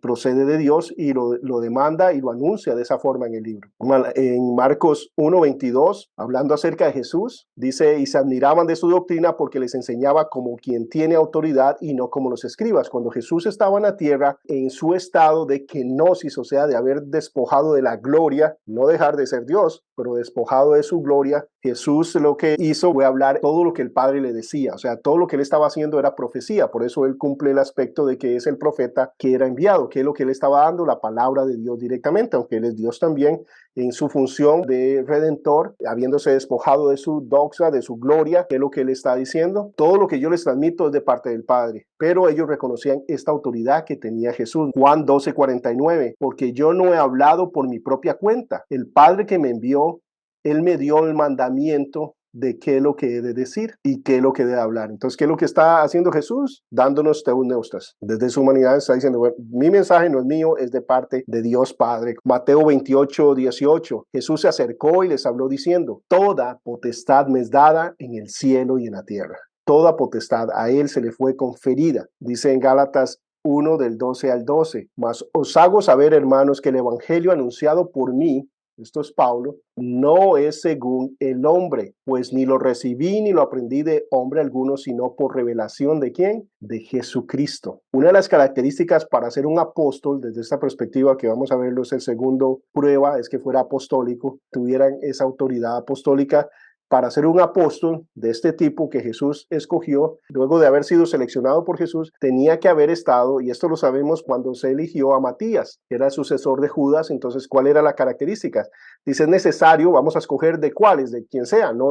procede de Dios y lo demanda y lo anuncia de esa forma en el libro. En Marcos 1:22, hablando acerca de Jesús, dice, y se admiraban de su doctrina porque les enseñaba como quien tiene autoridad y no como los escribas. Cuando Jesús estaba en la tierra, en su estado de kenosis, o sea, de haber despojado de la gloria, no dejar de ser Dios, pero despojado de su gloria, Jesús lo que hizo fue hablar todo lo que el Padre le decía, o sea, todo lo que él estaba haciendo era profecía, por eso él cumple el aspecto de que es el profeta que era enviado, que es lo que él estaba dando, la palabra de Dios directamente, aunque él es Dios también en su función de redentor, habiéndose despojado de su doxa, de su gloria, que es lo que él está diciendo. Todo lo que yo les transmito es de parte del Padre, pero ellos reconocían esta autoridad que tenía Jesús. Juan 12:49, porque yo no he hablado por mi propia cuenta. El Padre que me envió, él me dio el mandamiento de qué es lo que he de decir y qué es lo que he de hablar. Entonces, ¿qué es lo que está haciendo Jesús? Dándonos teumneustas. Desde su humanidad está diciendo, bueno, mi mensaje no es mío, es de parte de Dios Padre. Mateo 28:18, Jesús se acercó y les habló diciendo, toda potestad me es dada en el cielo y en la tierra. Toda potestad a él se le fue conferida. Dice en Gálatas 1 del 12 al 12, mas os hago saber, hermanos, que el evangelio anunciado por mí, esto es Pablo, no es según el hombre, pues ni lo recibí ni lo aprendí de hombre alguno, sino por revelación de ¿quién? De Jesucristo. Una de las características para ser un apóstol, desde esta perspectiva que vamos a verlo, es el segundo prueba, es que fuera apostólico, tuvieran esa autoridad apostólica. Para ser un apóstol de este tipo que Jesús escogió, luego de haber sido seleccionado por Jesús, tenía que haber estado, y esto lo sabemos cuando se eligió a Matías, que era el sucesor de Judas. Entonces, ¿cuál era la característica? Dice, es necesario, vamos a escoger de cuáles, de quien sea. No.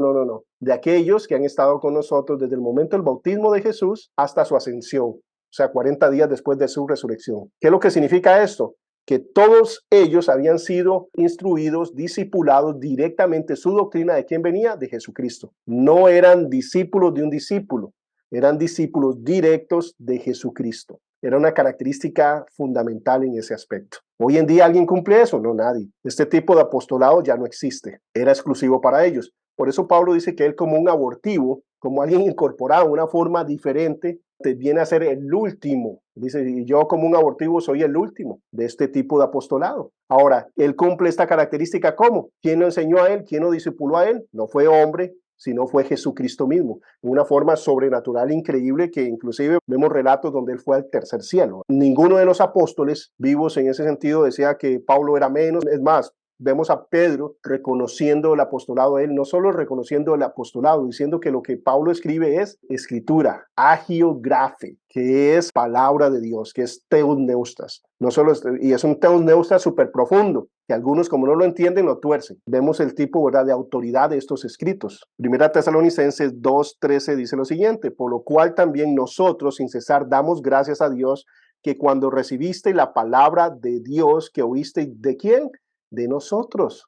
De aquellos que han estado con nosotros desde el momento del bautismo de Jesús hasta su ascensión, o sea, 40 días después de su resurrección. ¿Qué es lo que significa esto? Que todos ellos habían sido instruidos, discipulados directamente. Su doctrina, ¿de quién venía? De Jesucristo. No eran discípulos de un discípulo, eran discípulos directos de Jesucristo. Era una característica fundamental en ese aspecto. Hoy en día, ¿alguien cumple eso? No, nadie. Este tipo de apostolado ya no existe. Era exclusivo para ellos. Por eso Pablo dice que él, como un abortivo, como alguien incorporado, una forma diferente, te viene a ser el último. Dice, y yo como un abortivo soy el último de este tipo de apostolado. Ahora, él cumple esta característica ¿cómo? ¿Quién lo enseñó a él? ¿Quién lo discipuló a él? No fue hombre, sino fue Jesucristo mismo. Una forma sobrenatural increíble que inclusive vemos relatos donde él fue al tercer cielo. Ninguno de los apóstoles vivos en ese sentido decía que Pablo era menos. Es más, vemos a Pedro reconociendo el apostolado de él, no solo reconociendo el apostolado, diciendo que lo que Pablo escribe es escritura, hagiographe, que es palabra de Dios, que es teusneustas. No solo y es un teusneustas súper profundo, que algunos como no lo entienden lo tuercen. Vemos el tipo, ¿verdad?, de autoridad de estos escritos. Primera Tesalonicenses 2:13 dice lo siguiente, por lo cual también nosotros sin cesar damos gracias a Dios que cuando recibiste la palabra de Dios que oíste, ¿de quién? De nosotros.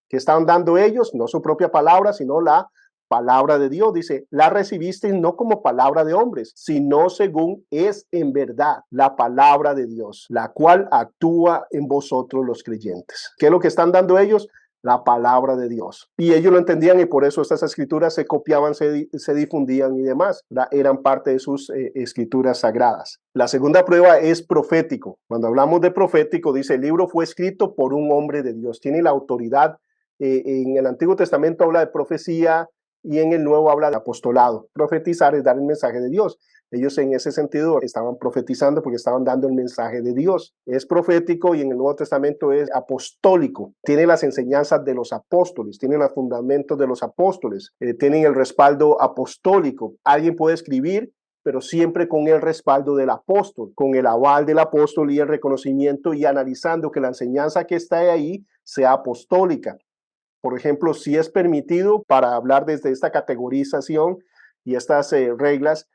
¿Qué estaban dando ellos? No su propia palabra, sino la palabra de Dios. Dice, la recibisteis no como palabra de hombres, sino según es en verdad la palabra de Dios, la cual actúa en vosotros los creyentes. ¿Qué es lo que están dando ellos? La palabra de Dios. Y ellos lo entendían y por eso estas escrituras se copiaban, se difundían y demás. Eran parte de sus escrituras sagradas. La segunda prueba es profético. Cuando hablamos de profético, dice, el libro fue escrito por un hombre de Dios. Tiene la autoridad. En el Antiguo Testamento habla de profecía y en el Nuevo habla de apostolado. Profetizar es dar el mensaje de Dios. Ellos en ese sentido estaban profetizando porque estaban dando el mensaje de Dios. Es profético y en el Nuevo Testamento es apostólico. Tiene las enseñanzas de los apóstoles, tiene los fundamentos de los apóstoles, tienen el respaldo apostólico. Alguien puede escribir, pero siempre con el respaldo del apóstol, con el aval del apóstol y el reconocimiento y analizando que la enseñanza que está ahí sea apostólica. Por ejemplo, si es permitido, para hablar desde esta categorización y estas reglas,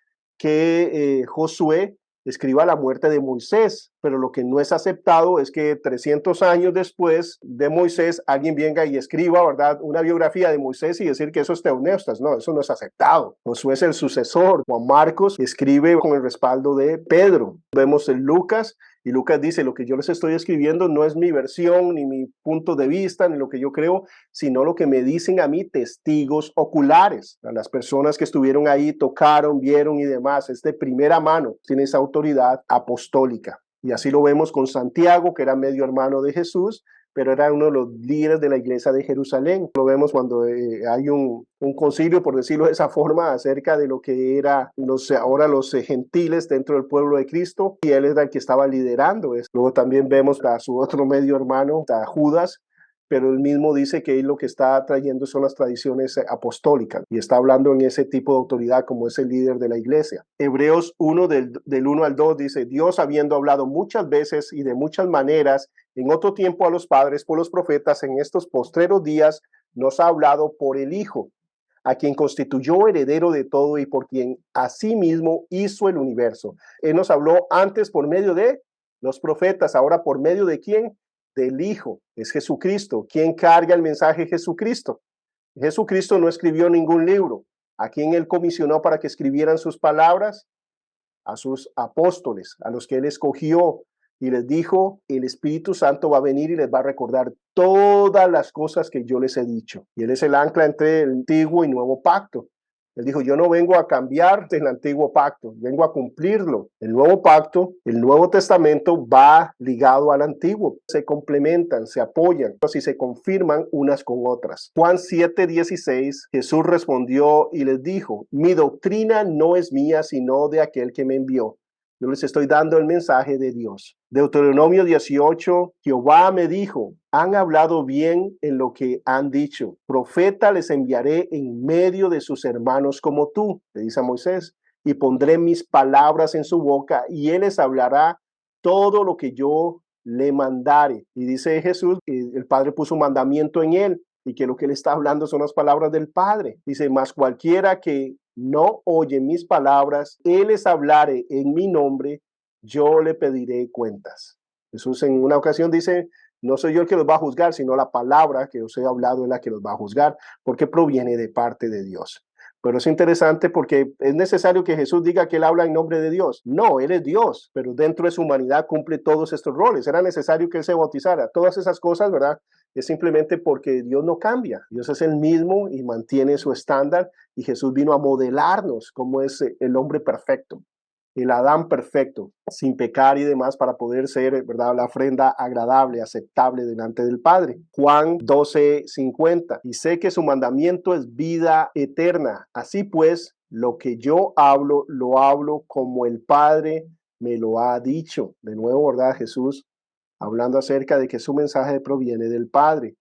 que Josué escriba la muerte de Moisés, pero lo que no es aceptado es que 300 años después de Moisés alguien venga y escriba, ¿verdad?, una biografía de Moisés y decir que eso es teumneustas. No, eso no es aceptado. Josué es el sucesor. Juan Marcos escribe con el respaldo de Pedro. Vemos en Lucas. Y Lucas dice, lo que yo les estoy escribiendo no es mi versión, ni mi punto de vista, ni lo que yo creo, sino lo que me dicen a mí testigos oculares. A las personas que estuvieron ahí, tocaron, vieron y demás. Es de primera mano, tiene esa autoridad apostólica. Y así lo vemos con Santiago, que era medio hermano de Jesús, pero era uno de los líderes de la iglesia de Jerusalén. Lo vemos cuando hay un concilio, por decirlo de esa forma, acerca de lo que era ahora los gentiles dentro del pueblo de Cristo, y él era el que estaba liderando esto. Luego también vemos a su otro medio hermano, a Judas, pero él mismo dice que él lo que está trayendo son las tradiciones apostólicas y está hablando en ese tipo de autoridad como es el líder de la iglesia. Hebreos 1 del 1 al 2 dice, Dios habiendo hablado muchas veces y de muchas maneras en otro tiempo a los padres por los profetas, en estos postreros días nos ha hablado por el Hijo, a quien constituyó heredero de todo y por quien asimismo hizo el universo. Él nos habló antes por medio de los profetas, ahora por medio de quién? Del Hijo, es Jesucristo. ¿Quién carga el mensaje? Jesucristo. Jesucristo no escribió ningún libro. ¿A quién él comisionó para que escribieran sus palabras? A sus apóstoles, a los que él escogió, y les dijo, el Espíritu Santo va a venir y les va a recordar todas las cosas que yo les he dicho. Y él es el ancla entre el antiguo y nuevo pacto. Él dijo, yo no vengo a cambiar el antiguo pacto, vengo a cumplirlo. El nuevo pacto, el Nuevo Testamento va ligado al antiguo. Se complementan, se apoyan y se confirman unas con otras. Juan 7:16, Jesús respondió y les dijo, mi doctrina no es mía, sino de aquel que me envió. Yo les estoy dando el mensaje de Dios. Deuteronomio 18, Jehová me dijo, han hablado bien en lo que han dicho. Profeta les enviaré en medio de sus hermanos como tú, le dice a Moisés, y pondré mis palabras en su boca y él les hablará todo lo que yo le mandare. Y dice Jesús, el Padre puso un mandamiento en él y que lo que él está hablando son las palabras del Padre. Dice, mas cualquiera que no oye mis palabras, él les hablare en mi nombre, yo le pediré cuentas. Jesús en una ocasión dice, no soy yo el que los va a juzgar, sino la palabra que os he hablado es la que los va a juzgar, porque proviene de parte de Dios. Pero es interesante porque es necesario que Jesús diga que él habla en nombre de Dios. No, él es Dios, pero dentro de su humanidad cumple todos estos roles. Era necesario que él se bautizara. Todas esas cosas, ¿verdad? Es simplemente porque Dios no cambia. Dios es el mismo y mantiene su estándar, y Jesús vino a modelarnos cómo es el hombre perfecto, el Adán perfecto, sin pecar y demás, para poder ser, ¿verdad?, la ofrenda agradable, aceptable delante del Padre. Juan 12:50, y sé que su mandamiento es vida eterna. Así pues, lo que yo hablo, lo hablo como el Padre me lo ha dicho. De nuevo, ¿verdad? Jesús hablando acerca de que su mensaje proviene del Padre.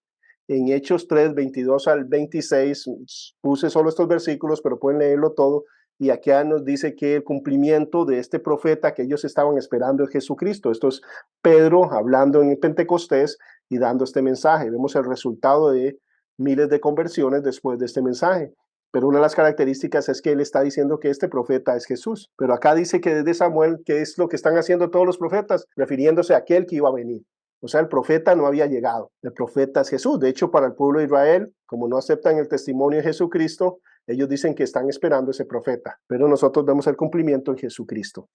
En Hechos 3:22 al 26, puse solo estos versículos, pero pueden leerlo todo. Y aquí nos dice que el cumplimiento de este profeta que ellos estaban esperando es Jesucristo. Esto es Pedro hablando en Pentecostés y dando este mensaje. Vemos el resultado de miles de conversiones después de este mensaje. Pero una de las características es que él está diciendo que este profeta es Jesús. Pero acá dice que desde Samuel, ¿qué es lo que están haciendo todos los profetas? Refiriéndose a aquel que iba a venir. O sea, el profeta no había llegado. El profeta es Jesús. De hecho, para el pueblo de Israel, como no aceptan el testimonio de Jesucristo, ellos dicen que están esperando ese profeta. Pero nosotros vemos el cumplimiento en Jesucristo.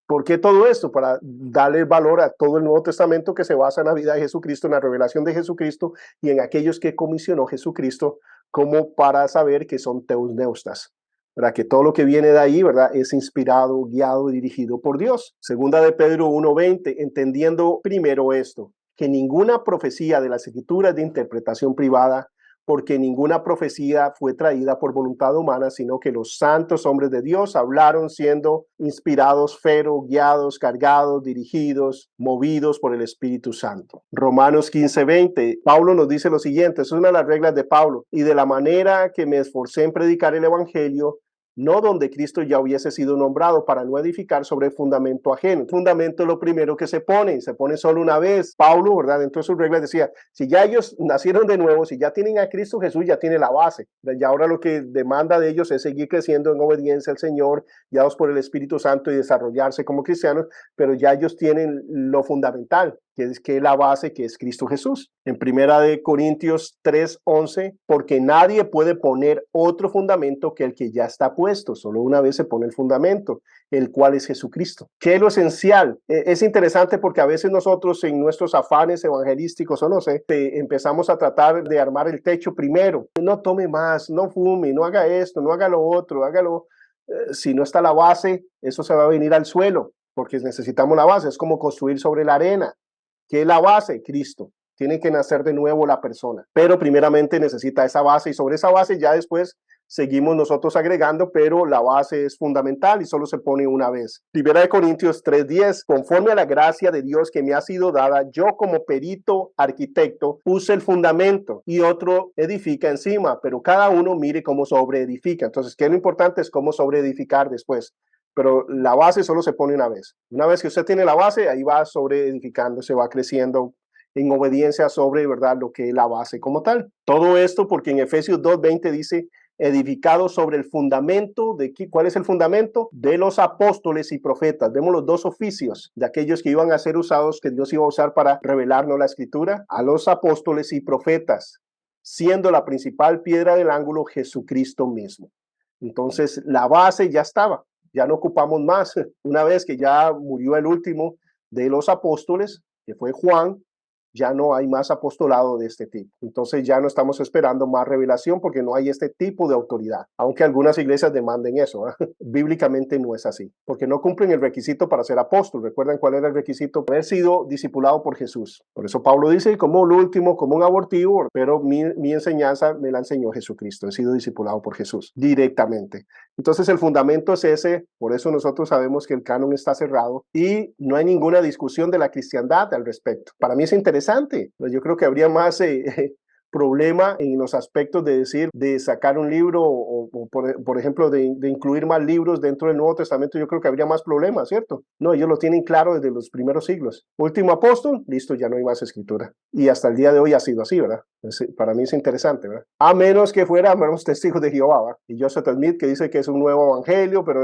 ¿Por qué todo esto? Para darle valor a todo el Nuevo Testamento, que se basa en la vida de Jesucristo, en la revelación de Jesucristo y en aquellos que comisionó Jesucristo, como para saber que son teusneustas. ¿Verdad? Que todo lo que viene de ahí, ¿verdad?, es inspirado, guiado, dirigido por Dios. Segunda de Pedro 1:20, entendiendo primero esto, que ninguna profecía de las Escrituras de interpretación privada, porque ninguna profecía fue traída por voluntad humana, sino que los santos hombres de Dios hablaron siendo inspirados, guiados, cargados, dirigidos, movidos por el Espíritu Santo. Romanos 15:20, Pablo nos dice lo siguiente, es una de las reglas de Pablo, y de la manera que me esforcé en predicar el Evangelio, no donde Cristo ya hubiese sido nombrado, para no edificar sobre fundamento ajeno. El fundamento es lo primero que se pone solo una vez. Pablo, ¿verdad?, dentro de sus reglas decía, si ya ellos nacieron de nuevo, si ya tienen a Cristo Jesús, ya tiene la base. Y ahora lo que demanda de ellos es seguir creciendo en obediencia al Señor, guiados por el Espíritu Santo, y desarrollarse como cristianos, pero ya ellos tienen lo fundamental, que es la base, que es Cristo Jesús. En primera de Corintios 3:11, porque nadie puede poner otro fundamento que el que ya está puesto, solo una vez se pone el fundamento, el cual es Jesucristo. ¿Qué es lo esencial? Es interesante porque a veces nosotros en nuestros afanes evangelísticos, o no sé, empezamos a tratar de armar el techo primero. No tome más, no fume, no haga esto, no haga lo otro, hágalo. Si no está la base, eso se va a venir al suelo. porque necesitamos la base. Es como construir sobre la arena. ¿Qué es la base? Cristo. Tiene que nacer de nuevo la persona, pero primeramente necesita esa base y sobre esa base ya después seguimos nosotros agregando, pero la base es fundamental y solo se pone una vez. Primera de Corintios 3:10, conforme a la gracia de Dios que me ha sido dada, yo como perito arquitecto puse el fundamento y otro edifica encima, pero cada uno mire cómo sobreedifica. Entonces, ¿qué es lo importante? Es cómo sobreedificar después. Pero la base solo se pone una vez. Una vez que usted tiene la base, ahí va sobreedificando, se va creciendo en obediencia sobre, ¿verdad?, lo que es la base como tal. Todo esto porque en Efesios 2:20 dice, edificado sobre el fundamento de ¿cuál es el fundamento? De los apóstoles y profetas. Vemos los dos oficios de aquellos que iban a ser usados, que Dios iba a usar para revelarnos la escritura, a los apóstoles y profetas, siendo la principal piedra del ángulo Jesucristo mismo. Entonces la base ya estaba, ya no ocupamos más. Una vez que ya murió el último de los apóstoles, que fue Juan, ya no hay más apostolado de este tipo. Entonces ya no estamos esperando más revelación porque no hay este tipo de autoridad, aunque algunas iglesias demanden eso. Bíblicamente no es así, porque no cumplen el requisito para ser apóstol. ¿Recuerdan cuál era el requisito? Haber sido discipulado por Jesús. Por eso Pablo dice, como el último, como un abortivo, pero mi enseñanza me la enseñó Jesucristo. He sido discipulado por Jesús directamente. Entonces el fundamento es ese, por eso nosotros sabemos que el canon está cerrado y no hay ninguna discusión de la cristiandad al respecto. Para mí es interesante, yo creo que habría más problema en los aspectos de decir, de sacar un libro o por ejemplo, de incluir más libros dentro del Nuevo Testamento. Yo creo que habría más problemas, ¿cierto? No, ellos lo tienen claro desde los primeros siglos. Último apóstol, listo, ya no hay más escritura. Y hasta el día de hoy ha sido así, ¿verdad? Para mí es interesante, ¿verdad? A menos que fuéramos testigos de Jehová, ¿verdad? Y Joseph Smith que dice que es un nuevo evangelio, pero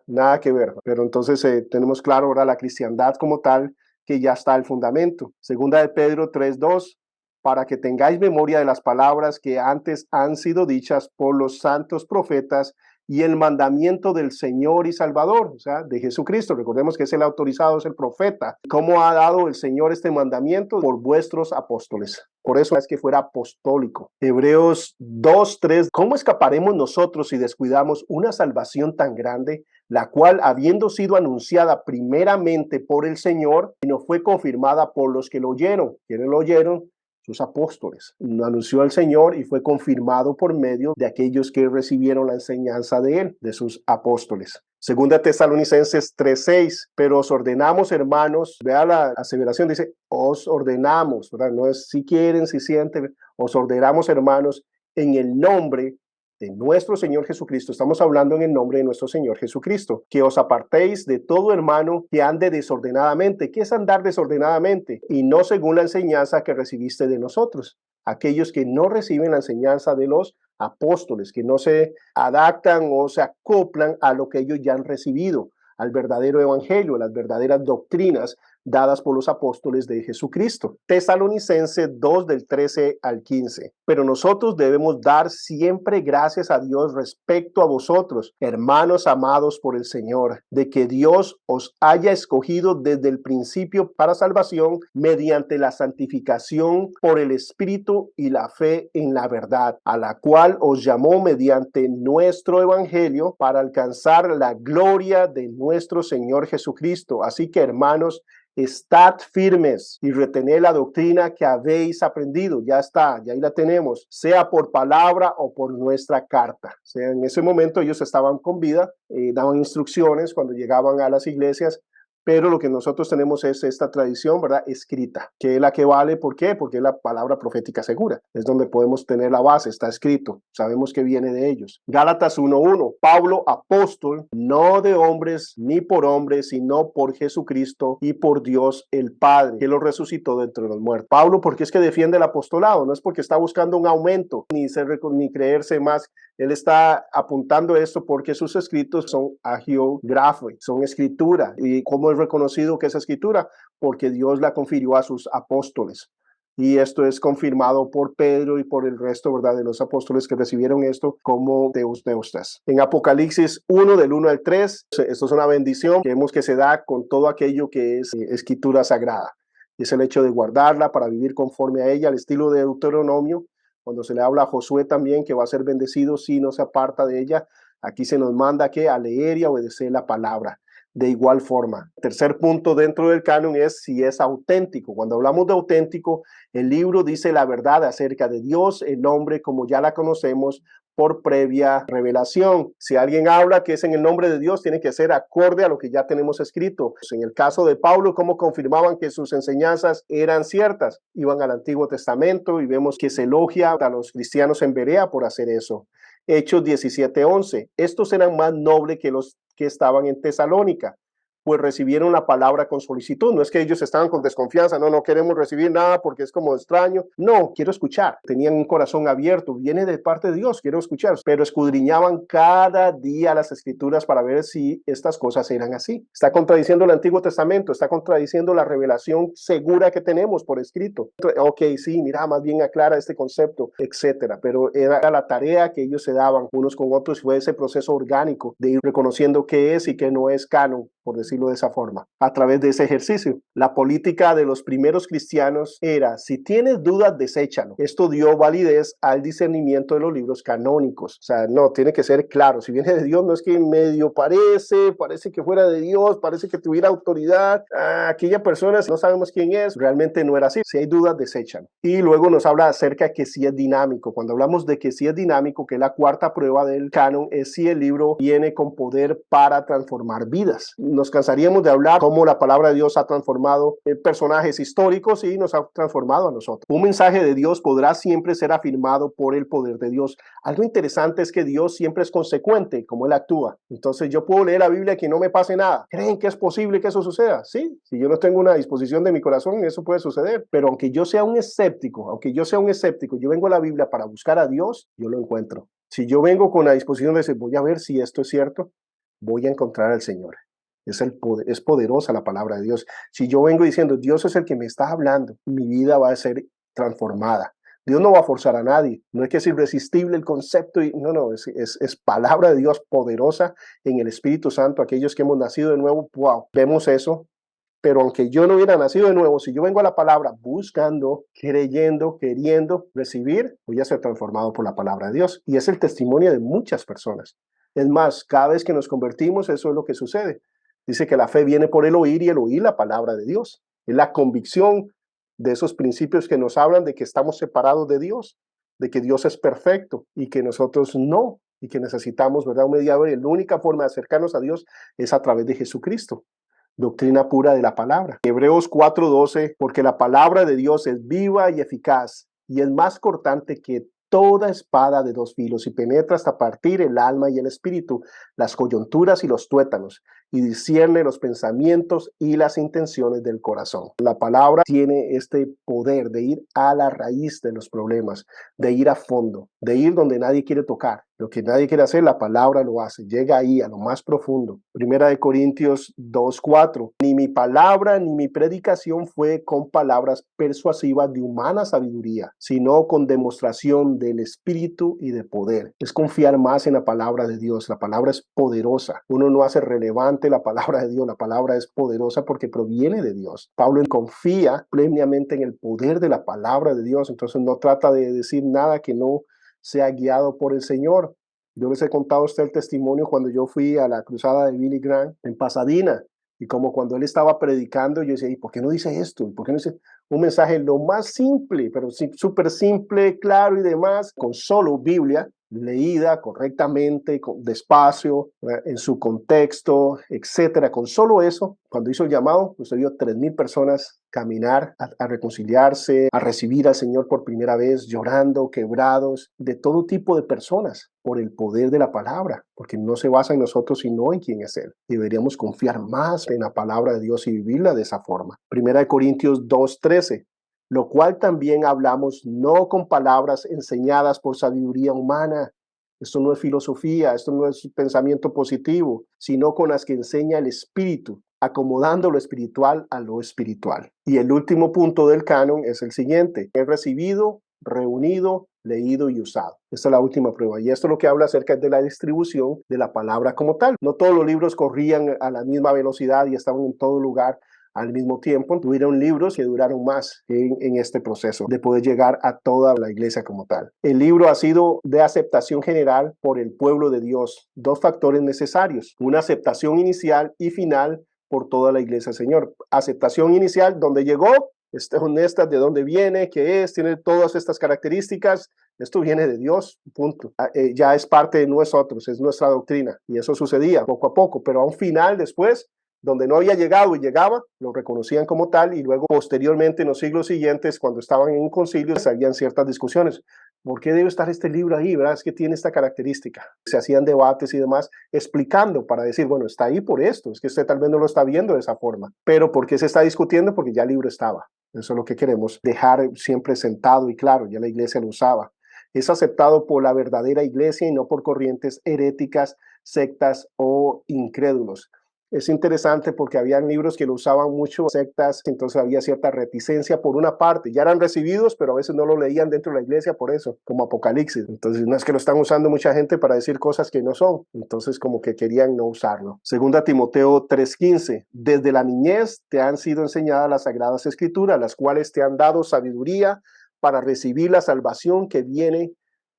nada que ver. Pero entonces tenemos claro ahora la cristiandad como tal, que ya está el fundamento. Segunda de Pedro 3:2, para que tengáis memoria de las palabras que antes han sido dichas por los santos profetas y el mandamiento del Señor y Salvador, o sea, de Jesucristo. Recordemos que es el autorizado, es el profeta. ¿Cómo ha dado el Señor este mandamiento? Por vuestros apóstoles. Por eso es que fuera apostólico. Hebreos 2:3, ¿cómo escaparemos nosotros si descuidamos una salvación tan grande, la cual, habiendo sido anunciada primeramente por el Señor, y nos fue confirmada por los que lo oyeron? ¿Quiénes lo oyeron? Sus apóstoles. Lo anunció el Señor y fue confirmado por medio de aquellos que recibieron la enseñanza de él, de sus apóstoles. Segunda Tesalonicenses 3:6, pero os ordenamos, hermanos, vea la aseveración, dice, os ordenamos, ¿verdad? No es si quieren, si sienten, os ordenamos, hermanos, en el nombre de nuestro Señor Jesucristo. Estamos hablando en el nombre de nuestro Señor Jesucristo, que os apartéis de todo hermano que ande desordenadamente. ¿Qué es andar desordenadamente? Y no según la enseñanza que recibiste de nosotros. Aquellos que no reciben la enseñanza de los apóstoles, que no se adaptan o se acoplan a lo que ellos ya han recibido, al verdadero evangelio, a las verdaderas doctrinas dadas por los apóstoles de Jesucristo. Tesalonicenses 2 del 13 al 15. Pero nosotros debemos dar siempre gracias a Dios respecto a vosotros, hermanos amados por el Señor, de que Dios os haya escogido desde el principio para salvación mediante la santificación por el Espíritu y la fe en la verdad, a la cual os llamó mediante nuestro evangelio para alcanzar la gloria de nuestro Señor Jesucristo. Así que, hermanos, estad firmes y retened la doctrina que habéis aprendido. Ya está, ya ahí la tenemos, sea por palabra o por nuestra carta. O sea, en ese momento ellos estaban con vida, daban instrucciones cuando llegaban a las iglesias, pero lo que nosotros tenemos es esta tradición, ¿verdad?, escrita, que es la que vale. ¿Por qué? Porque es la palabra profética segura. Es donde podemos tener la base, está escrito. Sabemos que viene de ellos. Gálatas 1:1, Pablo, apóstol, no de hombres ni por hombres, sino por Jesucristo y por Dios el Padre, que lo resucitó de entre los muertos. Pablo, porque es que defiende el apostolado, no es porque está buscando un aumento, ni creerse más. Él está apuntando esto porque sus escritos son hagiografía, son escritura. ¿Y cómo es reconocido que es escritura? Porque Dios la confirió a sus apóstoles. Y esto es confirmado por Pedro y por el resto, ¿verdad?, de los apóstoles que recibieron esto como Deus Deustas. En Apocalipsis 1 del 1 al 3, esto es una bendición que vemos que se da con todo aquello que es escritura sagrada. Es el hecho de guardarla para vivir conforme a ella, al estilo de Deuteronomio. Cuando se le habla a Josué también que va a ser bendecido si no se aparta de ella, aquí se nos manda que a leer y a obedecer la palabra. de igual forma. Tercer punto dentro del canon es si es auténtico. Cuando hablamos de auténtico, el libro dice la verdad acerca de Dios, el nombre como ya la conocemos por previa revelación. Si alguien habla que es en el nombre de Dios, tiene que ser acorde a lo que ya tenemos escrito. En el caso de Pablo, ¿cómo confirmaban que sus enseñanzas eran ciertas? Iban al Antiguo Testamento y vemos que se elogia a los cristianos en Berea por hacer eso. Hechos 17:11. Estos eran más nobles que los que estaban en Tesalónica, pues recibieron la palabra con solicitud. No es que ellos estaban con desconfianza, no queremos recibir nada porque es como extraño. No, quiero escuchar. Tenían un corazón abierto, viene de parte de Dios, quiero escuchar. Pero escudriñaban cada día las escrituras para ver si estas cosas eran así. Está contradiciendo el Antiguo Testamento, está contradiciendo la revelación segura que tenemos por escrito. Ok, sí, mira, más bien aclara este concepto, etcétera. Pero era la tarea que ellos se daban unos con otros, fue ese proceso orgánico de ir reconociendo qué es y qué no es canon, por decirlo de esa forma, a través de ese ejercicio. La política de los primeros cristianos era, si tienes dudas, deséchalo. Esto dio validez al discernimiento de los libros canónicos. O sea, no, tiene que ser claro. Si viene de Dios, no es que medio parece que fuera de Dios, parece que tuviera autoridad. Aquella persona, si no sabemos quién es, realmente no era así. Si hay dudas, deséchalo. Y luego nos habla acerca de que sí es dinámico. Cuando hablamos de que sí es dinámico, que es la cuarta prueba del canon, es si el libro viene con poder para transformar vidas. Nos cansaríamos de hablar cómo la palabra de Dios ha transformado personajes históricos y nos ha transformado a nosotros. Un mensaje de Dios podrá siempre ser afirmado por el poder de Dios. Algo interesante es que Dios siempre es consecuente como Él actúa. Entonces yo puedo leer la Biblia y que no me pase nada. ¿Creen que es posible que eso suceda? Sí, si yo no tengo una disposición de mi corazón, eso puede suceder. Pero aunque yo sea un escéptico, yo vengo a la Biblia para buscar a Dios, yo lo encuentro. Si yo vengo con la disposición de decir, voy a ver si esto es cierto, voy a encontrar al Señor. Es poderosa la palabra de Dios. Si yo vengo diciendo, Dios es el que me está hablando, mi vida va a ser transformada. Dios no va a forzar a nadie. No es que es irresistible el concepto. Es palabra de Dios poderosa en el Espíritu Santo. Aquellos que hemos nacido de nuevo, wow, vemos eso. Pero aunque yo no hubiera nacido de nuevo, si yo vengo a la palabra buscando, creyendo, queriendo recibir, voy a ser transformado por la palabra de Dios. Y es el testimonio de muchas personas. Es más, cada vez que nos convertimos, eso es lo que sucede. Dice que la fe viene por el oír y el oír la palabra de Dios. Es la convicción de esos principios que nos hablan de que estamos separados de Dios, de que Dios es perfecto y que nosotros no, y que necesitamos, ¿verdad?, un mediador. Y la única forma de acercarnos a Dios es a través de Jesucristo. Doctrina pura de la palabra. Hebreos 4:12, porque la palabra de Dios es viva y eficaz y es más cortante que toda espada de dos filos y penetra hasta partir el alma y el espíritu, las coyunturas y los tuétanos, y discierne los pensamientos y las intenciones del corazón. La palabra tiene este poder de ir a la raíz de los problemas, de ir a fondo, de ir donde nadie quiere tocar. Lo que nadie quiere hacer, la palabra lo hace. Llega ahí a lo más profundo. Primera de Corintios 2:4. Ni mi palabra ni mi predicación fue con palabras persuasivas de humana sabiduría, sino con demostración del Espíritu y de poder. Es confiar más en la palabra de Dios. La palabra es poderosa. Uno no hace relevante la palabra de Dios. La palabra es poderosa porque proviene de Dios. Pablo confía plenamente en el poder de la palabra de Dios. Entonces no trata de decir nada que no sea guiado por el Señor. Yo les he contado a usted el testimonio cuando yo fui a la cruzada de Billy Graham en Pasadena, y como cuando él estaba predicando, yo decía, ¿y por qué no dice esto? ¿Por qué no dice un mensaje lo más simple, pero súper simple, claro y demás, con solo Biblia, leída correctamente, despacio, en su contexto, etcétera? Con solo eso, cuando hizo el llamado, usted vio 3,000 personas caminar a reconciliarse, a recibir al Señor por primera vez, llorando, quebrados, de todo tipo de personas, por el poder de la palabra, porque no se basa en nosotros, sino en quién es Él. Deberíamos confiar más en la palabra de Dios y vivirla de esa forma. Primera de Corintios 2:13. Lo cual también hablamos no con palabras enseñadas por sabiduría humana. Esto no es filosofía, esto no es pensamiento positivo, sino con las que enseña el Espíritu, acomodando lo espiritual a lo espiritual. Y el último punto del canon es el siguiente: he recibido, reunido, leído y usado. Esta es la última prueba. Y esto es lo que habla acerca de la distribución de la palabra como tal. No todos los libros corrían a la misma velocidad y estaban en todo lugar al mismo tiempo tuvieron libros que duraron más en este proceso de poder llegar a toda la iglesia como tal. El libro ha sido de aceptación general por el pueblo de Dios. Dos factores necesarios: una aceptación inicial y final por toda la iglesia del Señor. Aceptación inicial, donde llegó, es honesta, de dónde viene, qué es, tiene todas estas características. Esto viene de Dios, punto. Ya es parte de nosotros, es nuestra doctrina. Y eso sucedía poco a poco, pero a un final después, donde no había llegado y llegaba, lo reconocían como tal, y luego posteriormente en los siglos siguientes, cuando estaban en un concilio, salían ciertas discusiones. ¿Por qué debe estar este libro ahí? ¿Verdad? Es que tiene esta característica. Se hacían debates y demás explicando para decir, bueno, está ahí por esto, es que usted tal vez no lo está viendo de esa forma. Pero ¿por qué se está discutiendo? Porque ya el libro estaba. Eso es lo que queremos dejar siempre sentado y claro, ya la iglesia lo usaba. Es aceptado por la verdadera iglesia y no por corrientes heréticas, sectas o incrédulos. Es interesante porque habían libros que lo usaban mucho, sectas, entonces había cierta reticencia por una parte. Ya eran recibidos, pero a veces no lo leían dentro de la iglesia por eso, como Apocalipsis. Entonces no es que lo están usando mucha gente para decir cosas que no son. Entonces como que querían no usarlo. Segunda Timoteo 3:15. Desde la niñez te han sido enseñadas las sagradas escrituras, las cuales te han dado sabiduría para recibir la salvación que viene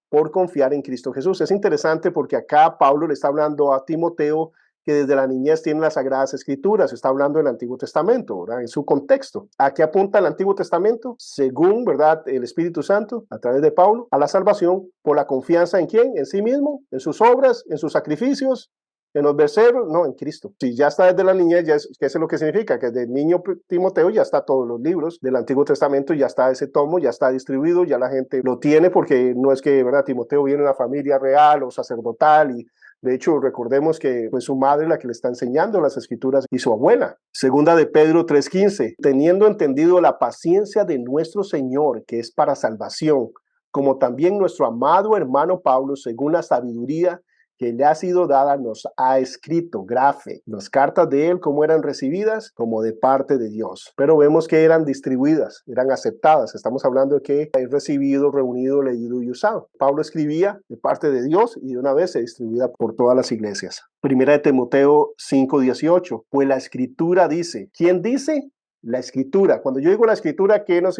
por confiar en Cristo Jesús. Es interesante porque acá Pablo le está hablando a Timoteo que desde la niñez tiene las Sagradas Escrituras, está hablando del Antiguo Testamento, ¿verdad? En su contexto. ¿A qué apunta el Antiguo Testamento? Según, ¿verdad?, el Espíritu Santo, a través de Pablo, a la salvación por la confianza ¿en quién? En sí mismo, en sus obras, en sus sacrificios, en los verseros, no, en Cristo. Si ya está desde la niñez, ya ¿qué es lo que significa? Que desde el niño Timoteo ya está todos los libros del Antiguo Testamento, ya está ese tomo, ya está distribuido, ya la gente lo tiene, porque no es que, ¿verdad?, Timoteo viene de una familia real o sacerdotal y de hecho, recordemos que fue su madre la que le está enseñando las escrituras y su abuela. Segunda de Pedro 3:15, teniendo entendido la paciencia de nuestro Señor, que es para salvación, como también nuestro amado hermano Pablo, según la sabiduría que le ha sido dada, nos ha escrito, grafe, las cartas de él, como eran recibidas, como de parte de Dios. Pero vemos que eran distribuidas, eran aceptadas. Estamos hablando de que es recibido, reunido, leído y usado. Pablo escribía de parte de Dios y de una vez se distribuía por todas las iglesias. Primera de Timoteo 5:18, pues la escritura dice, ¿quién dice? La escritura. Cuando yo digo la escritura, ¿qué nos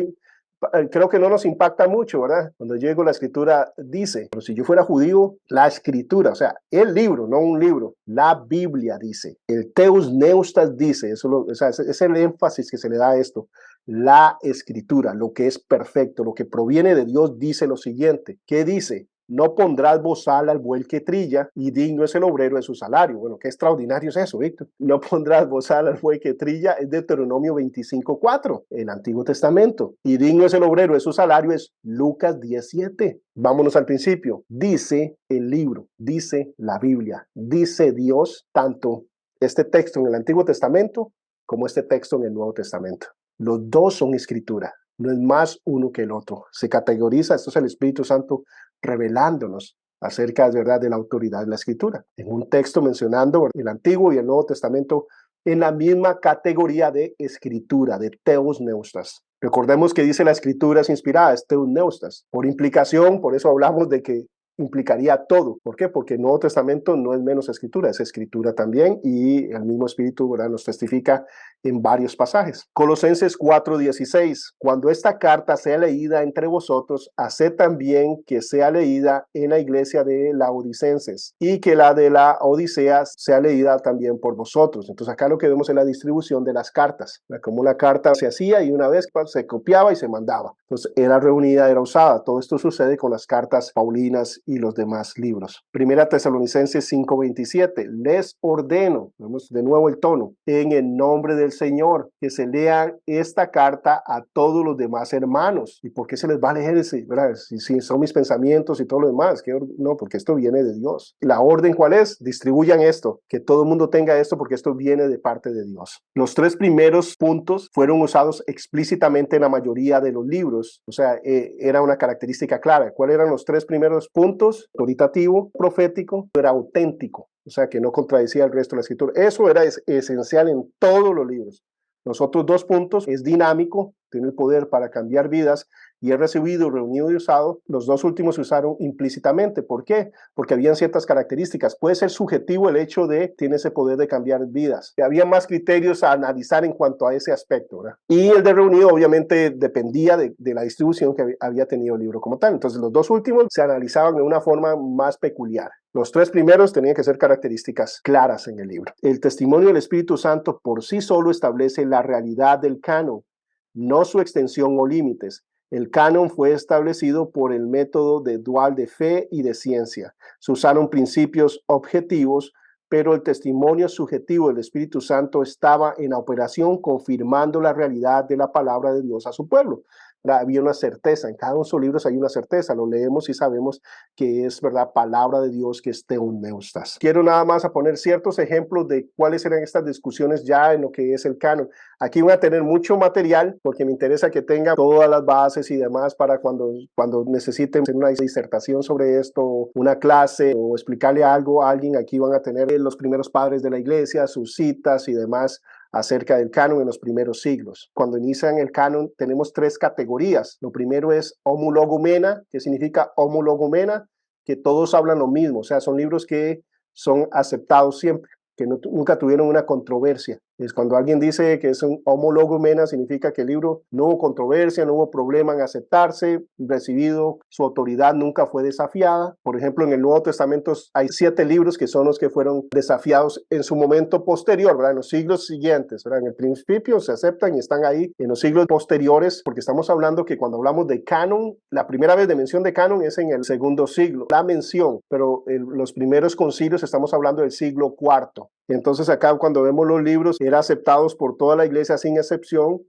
creo que no nos impacta mucho, ¿verdad? Cuando yo digo la escritura dice, pero si yo fuera judío, la escritura, o sea, el libro, no un libro, la Biblia dice, el Teus Neustas dice, o sea, es el énfasis que se le da a esto, la escritura, lo que es perfecto, lo que proviene de Dios dice lo siguiente, ¿qué dice? No pondrás bozal al buey que trilla, y digno es el obrero de su salario. Bueno, qué extraordinario es eso, Víctor. No pondrás bozal al buey que trilla, es Deuteronomio 25:4, el Antiguo Testamento. Y digno es el obrero de su salario, es Lucas 17. Vámonos al principio. Dice el libro, dice la Biblia, dice Dios, tanto este texto en el Antiguo Testamento como este texto en el Nuevo Testamento. Los dos son escritura. No es más uno que el otro. Se categoriza, esto es el Espíritu Santo revelándonos acerca, ¿verdad?, de la autoridad de la Escritura. En un texto mencionando el Antiguo y el Nuevo Testamento en la misma categoría de Escritura, de Teos Neustas. Recordemos que dice la Escritura es inspirada, es Teos Neustas. Por implicación, por eso hablamos de que implicaría todo. ¿Por qué? Porque el Nuevo Testamento no es menos escritura, es escritura también y el mismo Espíritu, ¿verdad?, nos testifica en varios pasajes. Colosenses 4:16, cuando esta carta sea leída entre vosotros, haced también que sea leída en la iglesia de Laodicenses y que la de la Odisea sea leída también por vosotros. Entonces acá lo que vemos es la distribución de las cartas, como la carta se hacía y una vez se copiaba y se mandaba. Entonces era reunida, era usada. Todo esto sucede con las cartas paulinas y los demás libros. Primera Tesalonicenses 5:27, les ordeno, vemos de nuevo el tono, en el nombre del Señor, que se lean esta carta a todos los demás hermanos. ¿Y por qué se les va a leer ese, verdad? Si son mis pensamientos y todo lo demás, no, porque esto viene de Dios. ¿La orden cuál es? Distribuyan esto, que todo el mundo tenga esto, porque esto viene de parte de Dios. Los tres primeros puntos fueron usados explícitamente en la mayoría de los libros, o sea, era una característica clara. ¿Cuáles eran los tres primeros puntos? Autoritativo, profético, era auténtico, o sea, que no contradecía el resto de la escritura. Eso era esencial en todos los libros. Los otros dos puntos es dinámico, tiene el poder para cambiar vidas, y he recibido, reunido y usado, los dos últimos se usaron implícitamente. ¿Por qué? Porque habían ciertas características. Puede ser subjetivo el hecho de tiene ese poder de cambiar vidas. Había más criterios a analizar en cuanto a ese aspecto, ¿verdad? Y el de reunido obviamente dependía de la distribución que había tenido el libro como tal. Entonces los dos últimos se analizaban de una forma más peculiar. Los tres primeros tenían que ser características claras en el libro. El testimonio del Espíritu Santo por sí solo establece la realidad del canon, no su extensión o límites. El canon fue establecido por el método de dual de fe y de ciencia. Se usaron principios objetivos, pero el testimonio subjetivo del Espíritu Santo estaba en operación confirmando la realidad de la palabra de Dios a su pueblo. Había una certeza, en cada uno de sus libros hay una certeza, lo leemos y sabemos que es, ¿verdad?, palabra de Dios, que es Theopneustos. Quiero nada más a poner ciertos ejemplos de cuáles eran estas discusiones ya en lo que es el canon. Aquí voy a tener mucho material porque me interesa que tenga todas las bases y demás para cuando necesiten una disertación sobre esto, una clase o explicarle algo a alguien. Aquí van a tener los primeros padres de la iglesia, sus citas y demás acerca del canon en los primeros siglos. Cuando inician el canon tenemos tres categorías. Lo primero es homologumena, que significa homologumena, que todos hablan lo mismo, o sea, son libros que son aceptados siempre, que nunca tuvieron una controversia. Es cuando alguien dice que es un homologumena, significa que el libro no hubo controversia, no hubo problema en aceptarse, recibido, su autoridad nunca fue desafiada. Por ejemplo, en el Nuevo Testamento hay 7 libros que son los que fueron desafiados en su momento posterior, ¿verdad? En los siglos siguientes, ¿verdad? En el principio se aceptan y están ahí. En los siglos posteriores, porque estamos hablando que cuando hablamos de canon, la primera vez de mención de canon es en el segundo siglo, la mención, pero los primeros concilios estamos hablando del siglo IV. Entonces acá cuando vemos los libros, eran aceptados por toda la iglesia sin excepción,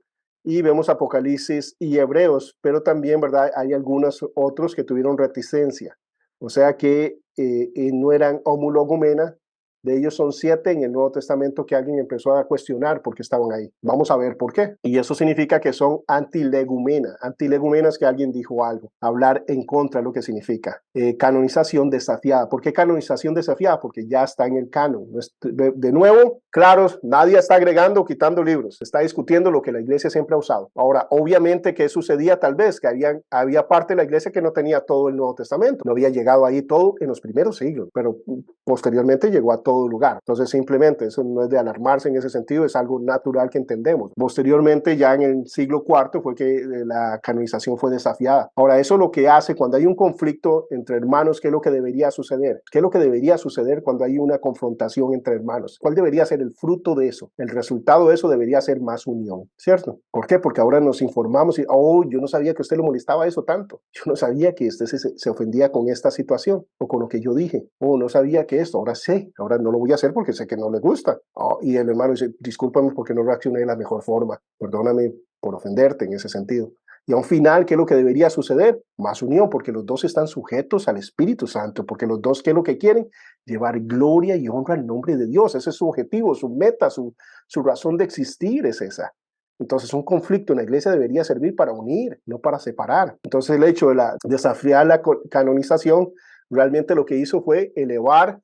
y vemos Apocalipsis y Hebreos, pero también, ¿verdad?, hay algunos otros que tuvieron reticencia, o sea que no eran homologumena. De ellos son 7 en el Nuevo Testamento que alguien empezó a cuestionar por qué estaban ahí. Vamos a ver por qué. Y eso significa que son antilegumena. Antilegumena es que alguien dijo algo. Hablar en contra es lo que significa. Canonización desafiada. ¿Por qué canonización desafiada? Porque ya está en el canon. De nuevo, claros, nadie está agregando o quitando libros. Está discutiendo lo que la iglesia siempre ha usado. Ahora, obviamente, ¿qué sucedía? Tal vez que había parte de la iglesia que no tenía todo el Nuevo Testamento. No había llegado ahí todo en los primeros siglos, pero posteriormente llegó a todo lugar. Entonces simplemente eso no es de alarmarse en ese sentido, es algo natural que entendemos. Posteriormente, ya en el siglo IV fue que la canonización fue desafiada. Ahora, eso lo que hace cuando hay un conflicto entre hermanos, ¿qué es lo que debería suceder? ¿Qué es lo que debería suceder cuando hay una confrontación entre hermanos? ¿Cuál debería ser el fruto de eso? El resultado de eso debería ser más unión, ¿cierto? ¿Por qué? Porque ahora nos informamos y, yo no sabía que a usted le molestaba eso tanto. Yo no sabía que usted se ofendía con esta situación o con lo que yo dije. No sabía que esto, ahora sé, ahora no lo voy a hacer porque sé que no le gusta. Y el hermano dice, discúlpame porque no reaccioné de la mejor forma, perdóname por ofenderte en ese sentido. Y a un final, ¿qué es lo que debería suceder? Más unión, porque los dos están sujetos al Espíritu Santo, porque los dos, ¿qué es lo que quieren? Llevar gloria y honra al nombre de Dios. Ese es su objetivo, su meta, su razón de existir es esa. Entonces un conflicto en la iglesia debería servir para unir, no para separar. Entonces el hecho de desafiar la canonización realmente lo que hizo fue elevar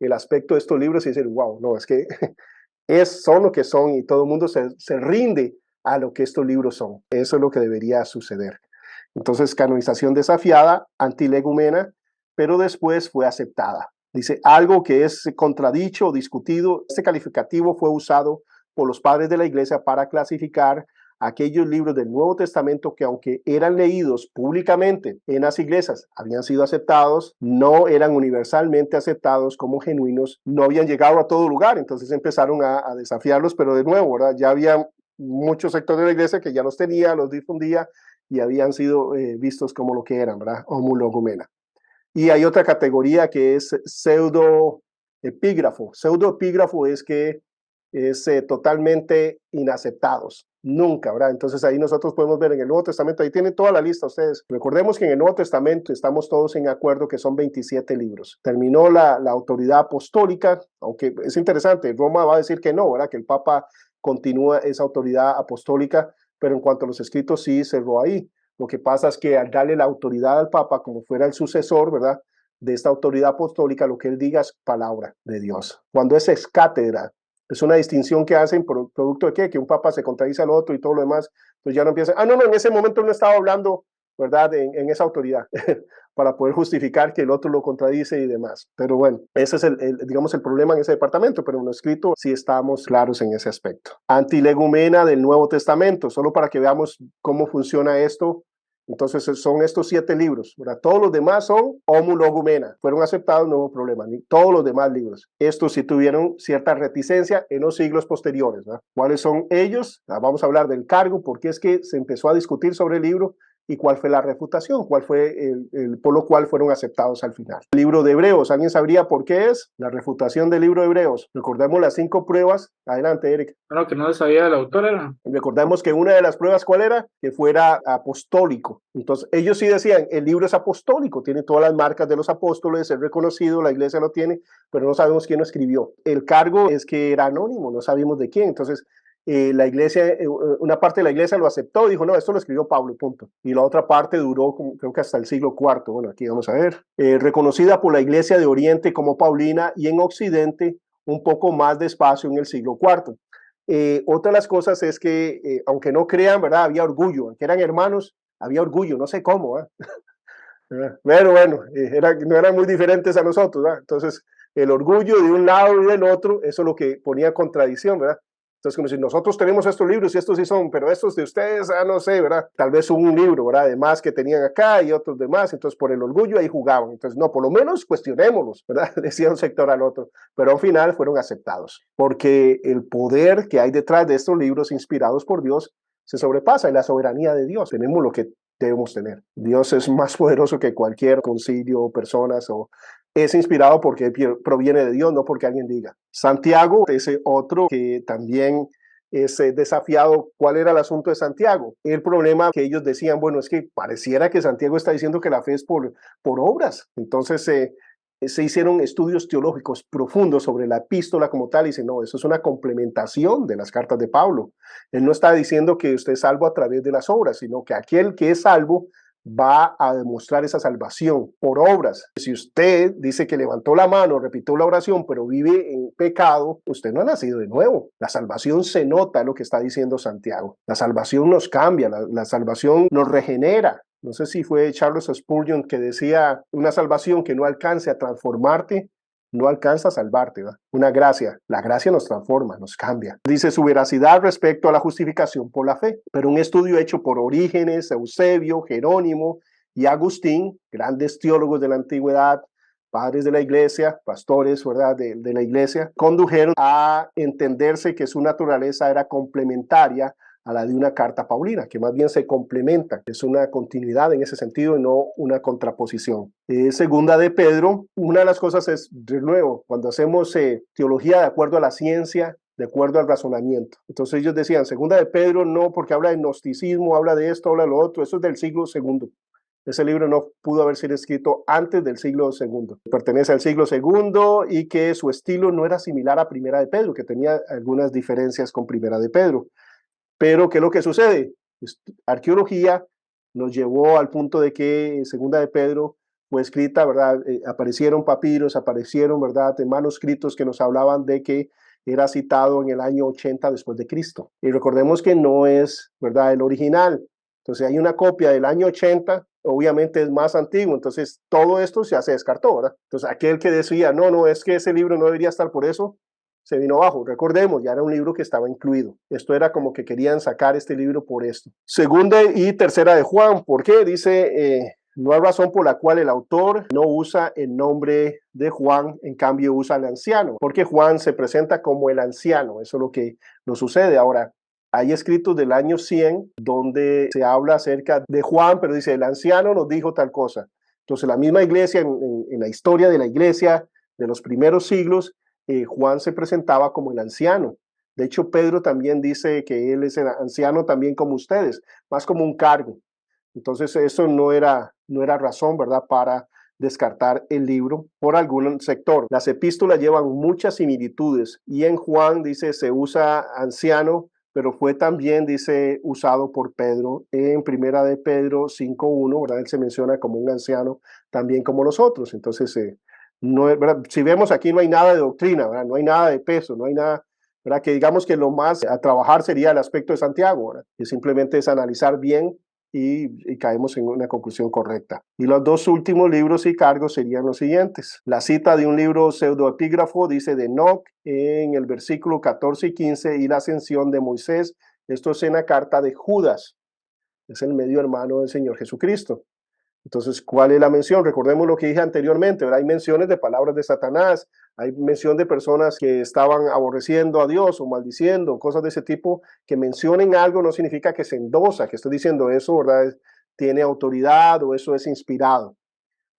el aspecto de estos libros y decir, wow, no, es que son lo que son y todo el mundo se rinde a lo que estos libros son. Eso es lo que debería suceder. Entonces, canonización desafiada, antilegumena, pero después fue aceptada. Dice, algo que es contradicho o discutido, este calificativo fue usado por los padres de la iglesia para clasificar aquellos libros del Nuevo Testamento que, aunque eran leídos públicamente en las iglesias, habían sido aceptados, no eran universalmente aceptados como genuinos, no habían llegado a todo lugar. Entonces empezaron a desafiarlos, pero de nuevo, ¿verdad?, ya había muchos sectores de la iglesia que ya los tenía, los difundía y habían sido vistos como lo que eran, ¿verdad?, homologumena. Y hay otra categoría que es pseudoepígrafo. Pseudoepígrafo es que es totalmente inaceptados. Nunca, ¿verdad? Entonces ahí nosotros podemos ver en el Nuevo Testamento, ahí tienen toda la lista ustedes. Recordemos que en el Nuevo Testamento estamos todos en acuerdo que son 27 libros. Terminó la autoridad apostólica, aunque es interesante, Roma va a decir que no, ¿verdad?, que el Papa continúa esa autoridad apostólica, pero en cuanto a los escritos sí cerró ahí. Lo que pasa es que al darle la autoridad al Papa como fuera el sucesor, ¿verdad?, de esta autoridad apostólica, lo que él diga es palabra de Dios. Cuando es ex cátedra, es una distinción que hacen producto de qué, que un papa se contradice al otro y todo lo demás, pues ya no empieza, no, en ese momento él no estaba hablando ¿verdad? En esa autoridad para poder justificar que el otro lo contradice y demás. Pero bueno, ese es digamos, el problema en ese departamento, pero en lo escrito sí estamos claros en ese aspecto. Antilegumena del Nuevo Testamento, solo para que veamos cómo funciona esto. Entonces son estos 7 libros, ¿verdad? Todos los demás son homologumena, fueron aceptados, no hubo problema, ni todos los demás libros. Estos sí tuvieron cierta reticencia en los siglos posteriores, ¿verdad? ¿Cuáles son ellos? Vamos a hablar del cargo, porque es que se empezó a discutir sobre el libro y cuál fue la refutación, cuál fue por lo cual fueron aceptados al final. El libro de Hebreos, ¿alguien sabría por qué es? La refutación del libro de Hebreos. Recordemos las 5 pruebas. Adelante, Eric. Claro que no le sabía el autor, era. Recordemos que una de las pruebas, ¿cuál era? Que fuera apostólico. Entonces, ellos sí decían, el libro es apostólico, tiene todas las marcas de los apóstoles, es reconocido, la iglesia lo tiene, pero no sabemos quién lo escribió. El cargo es que era anónimo, no sabíamos de quién. Entonces, la iglesia, una parte de la iglesia lo aceptó y dijo, no, esto lo escribió Pablo, punto. Y la otra parte duró, creo que hasta el siglo IV. Bueno, aquí vamos a ver. Reconocida por la iglesia de Oriente como Paulina y en Occidente un poco más despacio en el siglo IV. Otra de las cosas es que, aunque no crean, ¿verdad? Había orgullo, aunque eran hermanos, había orgullo, no sé cómo, ¿eh? Pero bueno, no eran muy diferentes a nosotros, ¿verdad? Entonces, el orgullo de un lado y del otro, eso es lo que ponía contradicción, ¿verdad? Entonces, como si nosotros tenemos estos libros y estos sí son, pero estos de ustedes, no sé, ¿verdad? Tal vez un libro, ¿verdad? Además que tenían acá y otros demás, entonces por el orgullo ahí jugaban. Entonces, no, por lo menos cuestionémoslos, ¿verdad? Decía un sector al otro, pero al final fueron aceptados, porque el poder que hay detrás de estos libros inspirados por Dios se sobrepasa en la soberanía de Dios. Tenemos lo que debemos tener. Dios es más poderoso que cualquier concilio, personas o es inspirado porque proviene de Dios, no porque alguien diga. Santiago es otro que también es desafiado. ¿Cuál era el asunto de Santiago? El problema que ellos decían, bueno, es que pareciera que Santiago está diciendo que la fe es por obras. Entonces se hicieron estudios teológicos profundos sobre la epístola como tal y dicen, no, eso es una complementación de las cartas de Pablo. Él no está diciendo que usted es salvo a través de las obras, sino que aquel que es salvo va a demostrar esa salvación por obras. Si usted dice que levantó la mano, repitió la oración, pero vive en pecado, usted no ha nacido de nuevo. La salvación se nota, lo que está diciendo Santiago. La salvación nos cambia, la salvación nos regenera. No sé si fue Charles Spurgeon que decía, una salvación que no alcance a transformarte, no alcanza a salvarte, ¿verdad? Una gracia, la gracia nos transforma, nos cambia. Dice su veracidad respecto a la justificación por la fe, pero un estudio hecho por Orígenes, Eusebio, Jerónimo y Agustín, grandes teólogos de la antigüedad, padres de la iglesia, pastores, ¿verdad? De la iglesia, condujeron a entenderse que su naturaleza era complementaria a la de una carta paulina, que más bien se complementa, es una continuidad en ese sentido y no una contraposición. Segunda de Pedro, una de las cosas es, de nuevo, cuando hacemos teología de acuerdo a la ciencia, de acuerdo al razonamiento. Entonces ellos decían, segunda de Pedro no, porque habla de gnosticismo, habla de esto, habla de lo otro, eso es del siglo segundo. Ese libro no pudo haber sido escrito antes del siglo segundo. Pertenece al siglo segundo y que su estilo no era similar a Primera de Pedro, que tenía algunas diferencias con Primera de Pedro. Pero, ¿qué es lo que sucede? Arqueología nos llevó al punto de que Segunda de Pedro fue escrita, ¿verdad? Aparecieron papiros, aparecieron, ¿verdad? Manuscritos que nos hablaban de que era citado en el año 80 después de Cristo. Y recordemos que no es, ¿verdad?, el original. Entonces hay una copia del año 80, obviamente es más antiguo, entonces todo esto ya se descartó, ¿verdad? Entonces aquel que decía, no, es que ese libro no debería estar por eso, se vino abajo. Recordemos, ya era un libro que estaba incluido. Esto era como que querían sacar este libro por esto. Segunda y tercera de Juan, ¿por qué? Dice, no hay razón por la cual el autor no usa el nombre de Juan, en cambio usa el anciano, porque Juan se presenta como el anciano. Eso es lo que nos sucede ahora. Hay escritos del año 100 donde se habla acerca de Juan, pero dice, el anciano nos dijo tal cosa. Entonces la misma iglesia, en la historia de la iglesia de los primeros siglos, Juan se presentaba como el anciano. De hecho, Pedro también dice que él es el anciano también como ustedes, más como un cargo. Entonces, eso no era razón, ¿verdad?, para descartar el libro por algún sector. Las epístolas llevan muchas similitudes y en Juan dice se usa anciano, pero fue también, dice, usado por Pedro en Primera de Pedro 5:1, ¿verdad? Él se menciona como un anciano también como nosotros. Entonces, no, ¿verdad? Si vemos aquí no hay nada de doctrina, ¿verdad? No hay nada de peso, no hay nada, ¿verdad? Que digamos que lo más a trabajar sería el aspecto de Santiago, ¿verdad? Que simplemente es analizar bien y caemos en una conclusión correcta. Y los dos últimos libros y cargos serían los siguientes. La cita de un libro pseudoepígrafo dice de Enoc en el versículo 14 y 15 y la ascensión de Moisés. Esto es en la carta de Judas. Es el medio hermano del Señor Jesucristo. Entonces, ¿cuál es la mención? Recordemos lo que dije anteriormente, ¿verdad? Hay menciones de palabras de Satanás, hay mención de personas que estaban aborreciendo a Dios o maldiciendo, cosas de ese tipo. Que mencionen algo no significa que se endosa, que estoy diciendo eso, ¿verdad? Tiene autoridad o eso es inspirado.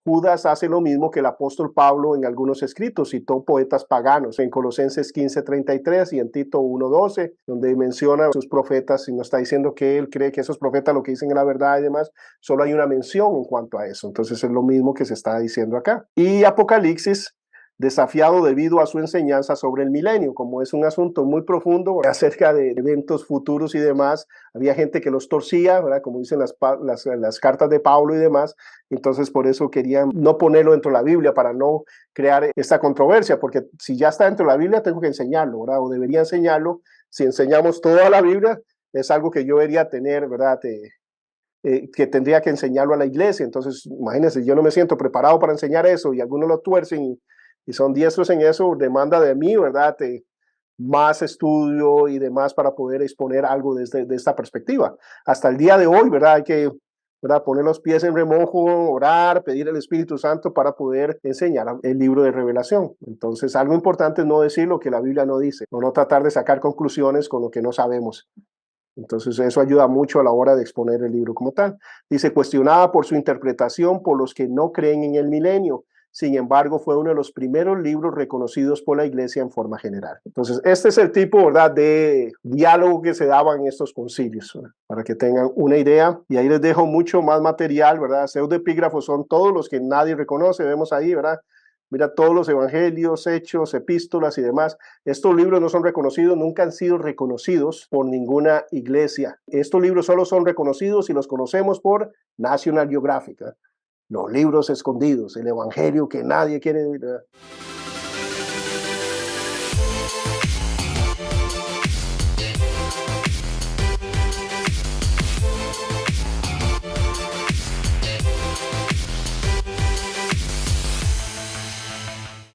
Judas hace lo mismo que el apóstol Pablo en algunos escritos, citó poetas paganos en Colosenses 15:33 y en Tito 1:12, donde menciona a sus profetas y nos está diciendo que él cree que esos profetas lo que dicen es la verdad y demás. Solo hay una mención en cuanto a eso. Entonces es lo mismo que se está diciendo acá. Y Apocalipsis, desafiado debido a su enseñanza sobre el milenio. Como es un asunto muy profundo acerca de eventos futuros y demás, había gente que los torcía, ¿verdad? Como dicen las cartas de Pablo y demás. Entonces por eso querían no ponerlo dentro de la Biblia para no crear esta controversia, porque si ya está dentro de la Biblia tengo que enseñarlo, ¿verdad? O debería enseñarlo. Si enseñamos toda la Biblia es algo que yo debería tener, ¿verdad? Que tendría que enseñarlo a la iglesia. Entonces imagínense, yo no me siento preparado para enseñar eso y algunos lo tuercen y son diestros en eso, demanda de mí, ¿verdad? Más estudio y demás para poder exponer algo desde esta perspectiva. Hasta el día de hoy, ¿verdad? Hay que, ¿verdad?, poner los pies en remojo, orar, pedir al Espíritu Santo para poder enseñar el libro de Revelación. Entonces, algo importante es no decir lo que la Biblia no dice, o no tratar de sacar conclusiones con lo que no sabemos. Entonces, eso ayuda mucho a la hora de exponer el libro como tal. Dice, cuestionada por su interpretación por los que no creen en el milenio. Sin embargo, fue uno de los primeros libros reconocidos por la iglesia en forma general. Entonces, este es el tipo, ¿verdad?, de diálogo que se daba en estos concilios, ¿verdad?, para que tengan una idea. Y ahí les dejo mucho más material, ¿verdad? Pseudoepígrafos son todos los que nadie reconoce, vemos ahí, ¿verdad? Mira, todos los evangelios, hechos, epístolas y demás. Estos libros no son reconocidos, nunca han sido reconocidos por ninguna iglesia. Estos libros solo son reconocidos y los conocemos por National Geographic, ¿eh? Los libros escondidos, el evangelio que nadie quiere.